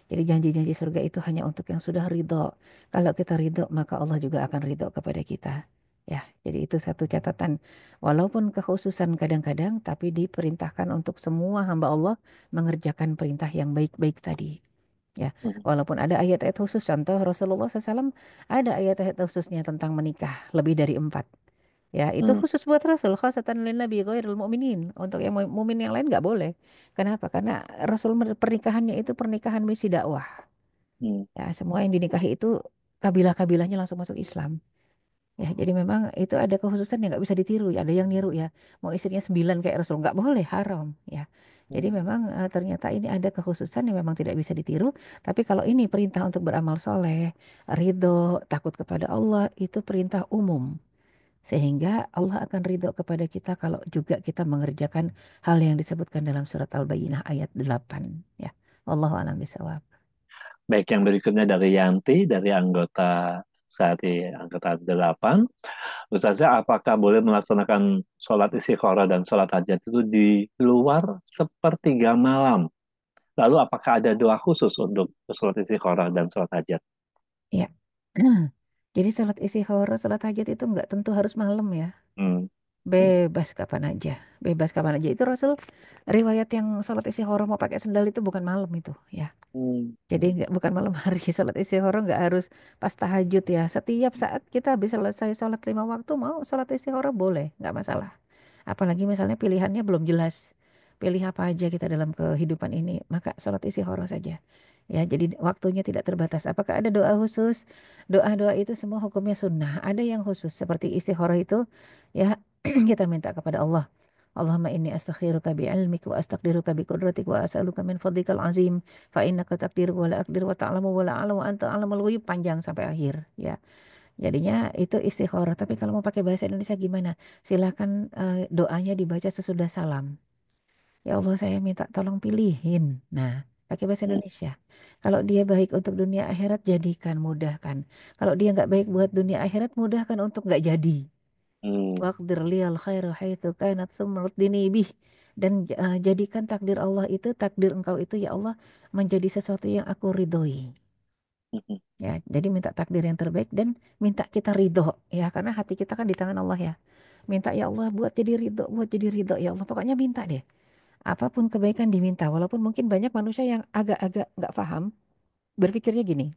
Jadi janji-janji surga itu hanya untuk yang sudah ridho. Kalau kita ridho, maka Allah juga akan ridho kepada kita. Ya, jadi itu satu catatan. Walaupun kekhususan kadang-kadang, tapi diperintahkan untuk semua hamba Allah mengerjakan perintah yang baik-baik tadi. Ya, walaupun ada ayat-ayat khusus, contoh Rasulullah SAW ada ayat-ayat khususnya tentang menikah lebih dari 4. Ya, itu Hmm. khusus buat Rasul, khasatan lin nabi ghairil mu'minin. Untuk yang mukmin yang lain nggak boleh. Kenapa? Karena Rasul pernikahannya itu pernikahan misi dakwah. Hmm. Ya, semua yang dinikahi itu kabilah-kabilahnya langsung masuk Islam. Ya, jadi memang itu ada kekhususan yang nggak bisa ditiru. Ya, ada yang niru ya. Mau istrinya 9 kayak Rasul nggak boleh, haram. Ya. Jadi memang ternyata ini ada kekhususan yang memang tidak bisa ditiru. Tapi kalau ini perintah untuk beramal soleh, ridho, takut kepada Allah, itu perintah umum. Sehingga Allah akan ridho kepada kita kalau juga kita mengerjakan hal yang disebutkan dalam surat Al-Bayyinah ayat 8. Ya. Wallahu a'lam bishawab. Baik, yang berikutnya dari Yanti, dari anggota saat ini, anggota 8. Ustazah, apakah boleh melaksanakan sholat istikharah dan sholat hajat itu di luar sepertiga malam? Lalu apakah ada doa khusus untuk sholat istikharah dan sholat hajat? Ya. Jadi salat istikharah, salat hajat itu nggak tentu harus malam ya. Hmm. Bebas kapan aja. Bebas kapan aja. Itu Rasul riwayat yang salat istikharah mau pakai sendal itu bukan malam itu, ya. Hmm. Jadi nggak, bukan malam hari. Salat istikharah nggak harus pas tahajud ya. Setiap saat kita habis selesai salat 5 waktu mau salat istikharah boleh, nggak masalah. Apalagi misalnya pilihannya belum jelas. Pilih apa aja kita dalam kehidupan ini, maka sholat istikharah saja. Ya, jadi waktunya tidak terbatas. Apakah ada doa khusus? Doa-doa itu semua hukumnya sunnah. Ada yang khusus seperti istikharah itu, ya kita minta kepada Allah. Allahumma inni astakhiruka bi'ilmik wa astaqdiruka bi qudratik wa as'aluka min fadlikal azim fa innaka taqdiru wa la aqdir wa ta'lamu wa la a'lamu wa anta a'lamul ghuyub, panjang sampai akhir, ya. Jadinya itu istikharah. Tapi kalau mau pakai bahasa Indonesia gimana? Silakan doanya dibaca sesudah salam. Ya Allah, saya minta tolong pilihin. Nah, pakai bahasa Indonesia. Kalau dia baik untuk dunia akhirat, jadikan, mudahkan. Kalau dia nggak baik buat dunia akhirat, mudahkan untuk nggak jadi. Hmm. Waqdir liyal khairu haitsu kanat tsumruddini bih. Dan jadikan takdir Allah itu, takdir engkau itu ya Allah, menjadi sesuatu yang aku ridhoi. Ya, jadi minta takdir yang terbaik dan minta kita ridho, ya, karena hati kita kan di tangan Allah, ya. Minta ya Allah buat jadi ridho, buat jadi ridho ya Allah. Pokoknya minta deh. Apapun kebaikan diminta, walaupun mungkin banyak manusia yang agak-agak nggak paham, berpikirnya gini,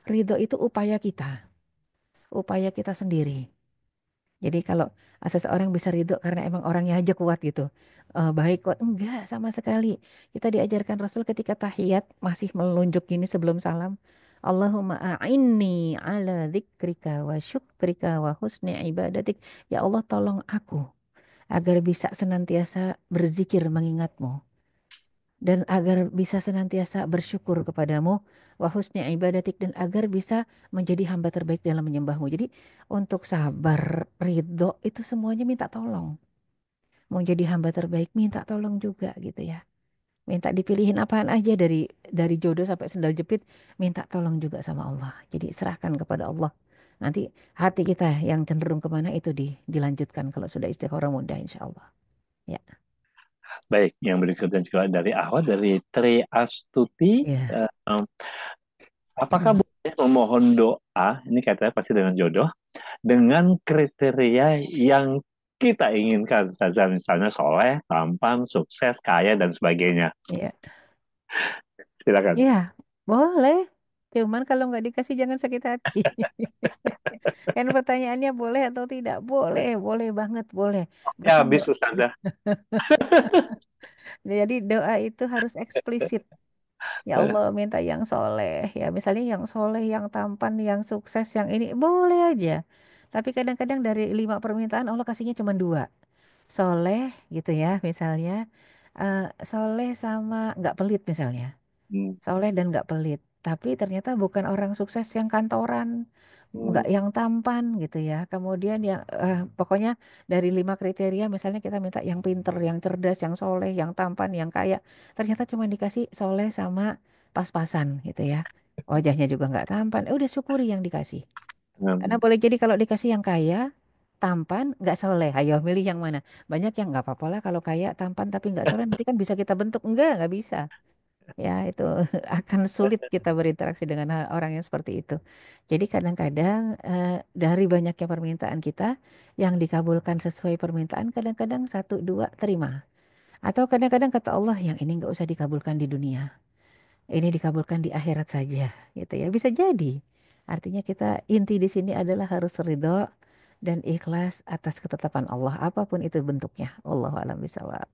ridho itu upaya kita sendiri. Jadi kalau seseorang bisa ridho karena emang orangnya aja kuat gitu, baik kuat, enggak sama sekali. Kita diajarkan Rasul ketika tahiyat masih melunjuk gini sebelum salam, Allahumma a'inni ala dzikrika wa syukrika wa husni ibadatik. Ya Allah, tolong aku agar bisa senantiasa berzikir mengingatmu dan agar bisa senantiasa bersyukur kepadamu, wa husni ibadatik, dan agar bisa menjadi hamba terbaik dalam menyembahmu. Jadi untuk sabar, ridho itu semuanya minta tolong. Mau jadi hamba terbaik minta tolong juga gitu, ya. Minta dipilihin apaan aja dari jodoh sampai sendal jepit, minta tolong juga sama Allah. Jadi serahkan kepada Allah. Nanti hati kita yang cenderung kemana itu dilanjutkan kalau sudah istikharah mudah insya Allah. Ya. Baik, yang berikutnya juga dari Ahwat, dari Tri Astuti. Ya. Apakah boleh Memohon doa, ini katanya pasti dengan jodoh, dengan kriteria yang kita inginkan, Ustazah. Misalnya soleh, tampan, sukses, kaya, dan sebagainya. Iya. Silakan. Iya, boleh. Cuman kalau nggak dikasih jangan sakit hati. Kan pertanyaannya boleh atau tidak? Boleh, boleh banget, boleh. Ya, Bahkan habis Ustazah. jadi doa itu harus eksplisit. Ya Allah, minta yang soleh. Ya, misalnya yang soleh, yang tampan, yang sukses, yang ini boleh aja. Tapi kadang-kadang dari 5 permintaan Allah kasihnya cuma 2. Soleh gitu ya, misalnya. eh, Soleh sama nggak pelit misalnya. Hmm, Soleh dan nggak pelit. Tapi ternyata bukan orang sukses yang kantoran, nggak hmm, yang tampan gitu ya. Kemudian yang pokoknya dari 5 kriteria, misalnya kita minta yang pinter, yang cerdas, yang soleh, yang tampan, yang kaya. Ternyata cuma dikasih soleh sama pas-pasan gitu ya. Wajahnya juga nggak tampan. Udah syukuri yang dikasih. Karena hmm, boleh jadi kalau dikasih yang kaya, tampan, nggak soleh. Ayo milih yang mana? Banyak yang nggak apa-apa lah kalau kaya, tampan tapi nggak soleh. Nanti kan bisa kita bentuk. Nggak bisa. Ya, itu akan sulit kita berinteraksi dengan orang yang seperti itu. Jadi kadang-kadang dari banyaknya permintaan kita yang dikabulkan sesuai permintaan, kadang-kadang satu dua terima. Atau kadang-kadang kata Allah yang ini nggak usah dikabulkan di dunia, ini dikabulkan di akhirat saja, gitu ya. Bisa jadi. Artinya kita inti di sini adalah harus ridho dan ikhlas atas ketetapan Allah, apapun itu bentuknya. Allahu a'lam bishawab.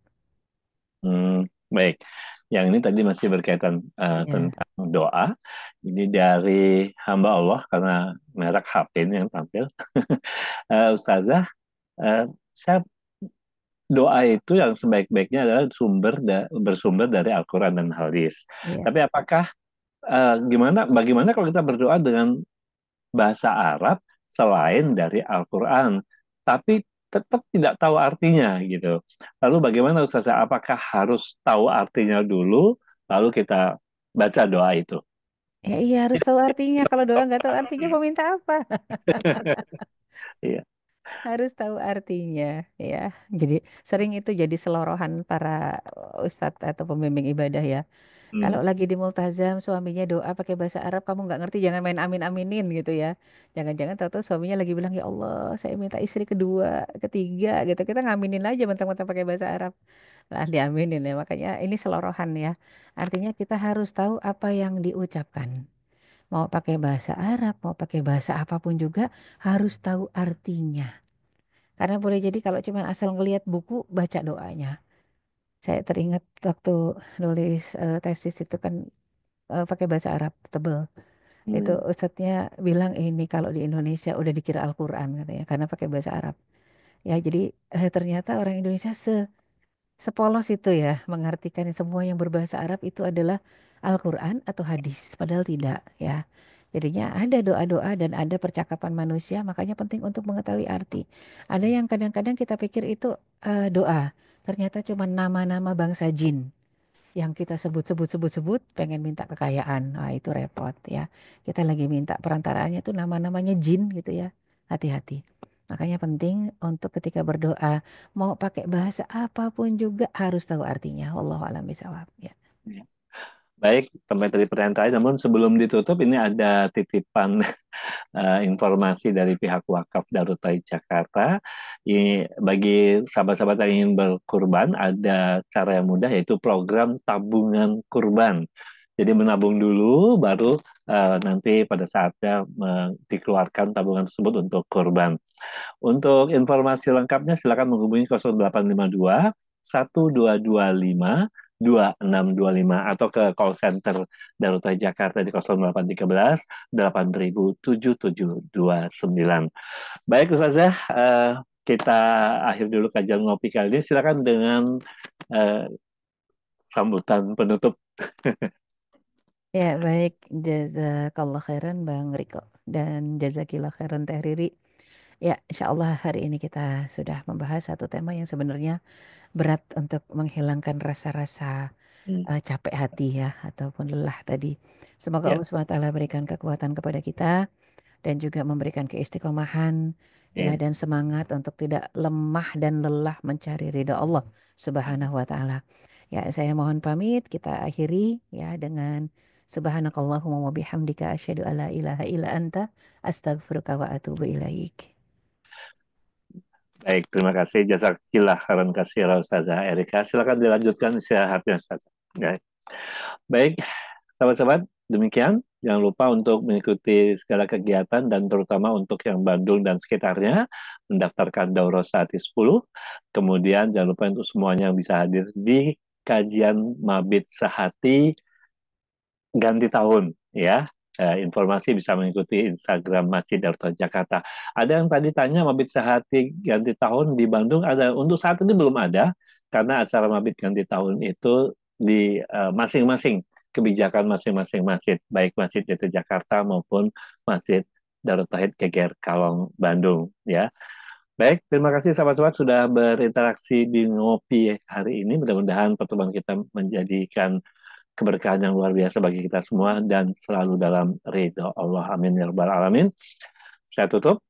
hmm. Baik. Yang ini tadi masih berkaitan Ya. tentang doa. Ini dari hamba Allah, karena merek HP ini yang tampil. Ustazah, eh, saya doa itu yang sebaik-baiknya adalah bersumber dari Al-Quran dan hadis. Iya. Tapi apakah bagaimana kalau kita berdoa dengan bahasa Arab selain dari Al-Quran, tapi tetap tidak tahu artinya gitu. Lalu bagaimana Ustazah? Apakah harus tahu artinya dulu, lalu kita baca doa itu? Ya, iya harus tahu artinya. Kalau doa nggak tahu artinya mau minta apa? Iya. Harus tahu artinya, ya. Jadi sering itu jadi selorohan para ustadz atau pembimbing ibadah ya. Kalau Hmm. lagi di multazam suaminya doa pakai bahasa Arab, kamu nggak ngerti jangan main amin-aminin gitu ya. Jangan-jangan tahu-tahu suaminya lagi bilang ya Allah saya minta istri kedua, ketiga gitu. Kita ngaminin aja mentang-mentang pakai bahasa Arab. Lah diaminin ya. Makanya ini selorohan ya. Artinya kita harus tahu apa yang diucapkan. Mau pakai bahasa Arab, mau pakai bahasa apapun juga harus tahu artinya. Karena boleh jadi kalau cuma asal ngelihat buku, baca doanya. Saya teringat waktu nulis tesis itu kan pakai bahasa Arab tebel. Itu Hmm. ustadznya bilang ini kalau di Indonesia udah dikira Al-Quran katanya, karena pakai bahasa Arab. Ya jadi ternyata orang Indonesia sepolos itu ya, mengartikan semua yang berbahasa Arab itu adalah Al-Quran atau hadis, padahal tidak ya. Jadinya ada doa-doa dan ada percakapan manusia, makanya penting untuk mengetahui arti. Ada yang kadang-kadang kita pikir itu doa, ternyata cuma nama-nama bangsa jin yang kita sebut-sebut pengen minta kekayaan. Nah, itu repot ya. Kita lagi minta perantaraannya tuh nama-namanya jin gitu ya. Hati-hati. Makanya penting untuk ketika berdoa mau pakai bahasa apapun juga harus tahu artinya. Wallahu a'lam bishawab ya. Baik, sampai tadi pertanyaan terakhir. Namun sebelum ditutup, ini ada titipan informasi dari pihak Wakaf Darut Taib Jakarta. Ini bagi sahabat-sahabat yang ingin berkurban, ada cara yang mudah, yaitu program tabungan kurban. Jadi menabung dulu, baru nanti pada saatnya dikeluarkan tabungan tersebut untuk kurban. Untuk informasi lengkapnya silakan menghubungi 0852 1225 2625 atau ke call center Darurat Jakarta di 0813 8729. Baik Ustazah, kita akhir dulu kajian ngopi kali ini. Silakan dengan eh, sambutan penutup. Ya, baik. Jazakallah khairan Bang Riko dan jazakillah khairan Teh Riri. Ya, insya Allah hari ini kita sudah membahas satu tema yang sebenarnya berat untuk menghilangkan rasa-rasa Hmm, capek hati ya ataupun lelah tadi. Semoga ya, Allah SWT berikan kekuatan kepada kita dan juga memberikan keistiqomahan ya amin. dan semangat untuk tidak lemah dan lelah mencari ridha Allah Subhanahu wa taala. Ya, saya mohon pamit kita akhiri ya dengan Subhanakallahumma wa bihamdika asyhadu an la ilaha illa anta astaghfiruka wa atubu ilaik. Baik, terima kasih. Jazakillah khairan katsira Ustazah Erika. Silakan dilanjutkan istirahatnya Ustazah. Baik, sahabat-sahabat, demikian. Jangan lupa untuk mengikuti segala kegiatan dan terutama untuk yang Bandung dan sekitarnya, mendaftarkan Daurah Sehati 10. Kemudian jangan lupa untuk semuanya yang bisa hadir di kajian Mabit Sehati ganti tahun ya. Informasi bisa mengikuti Instagram Masjid Darut Jakarta. Ada yang tadi tanya Mabit Sehati ganti tahun di Bandung ada, untuk saat ini belum ada karena acara Mabit ganti tahun itu di masing-masing kebijakan masing-masing masjid, baik Masjid Darut Jakarta maupun Masjid Darut Tauhid Geger Kalong Bandung ya. Baik, terima kasih sahabat-sahabat sudah berinteraksi di Ngopi hari ini. Mudah-mudahan pertemuan kita menjadikan keberkahan yang luar biasa bagi kita semua dan selalu dalam ridho Allah. Amin ya rabbal alamin. Saya tutup.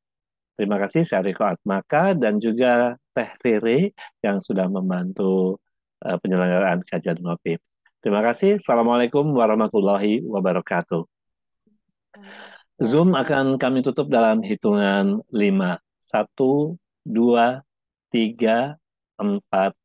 Terima kasih saya Riko Atmaka dan juga Teh Riri yang sudah membantu penyelenggaraan kajian ngopi. Terima kasih. Assalamualaikum warahmatullahi wabarakatuh. Zoom akan kami tutup dalam hitungan 5. 1, 2, 3, 4,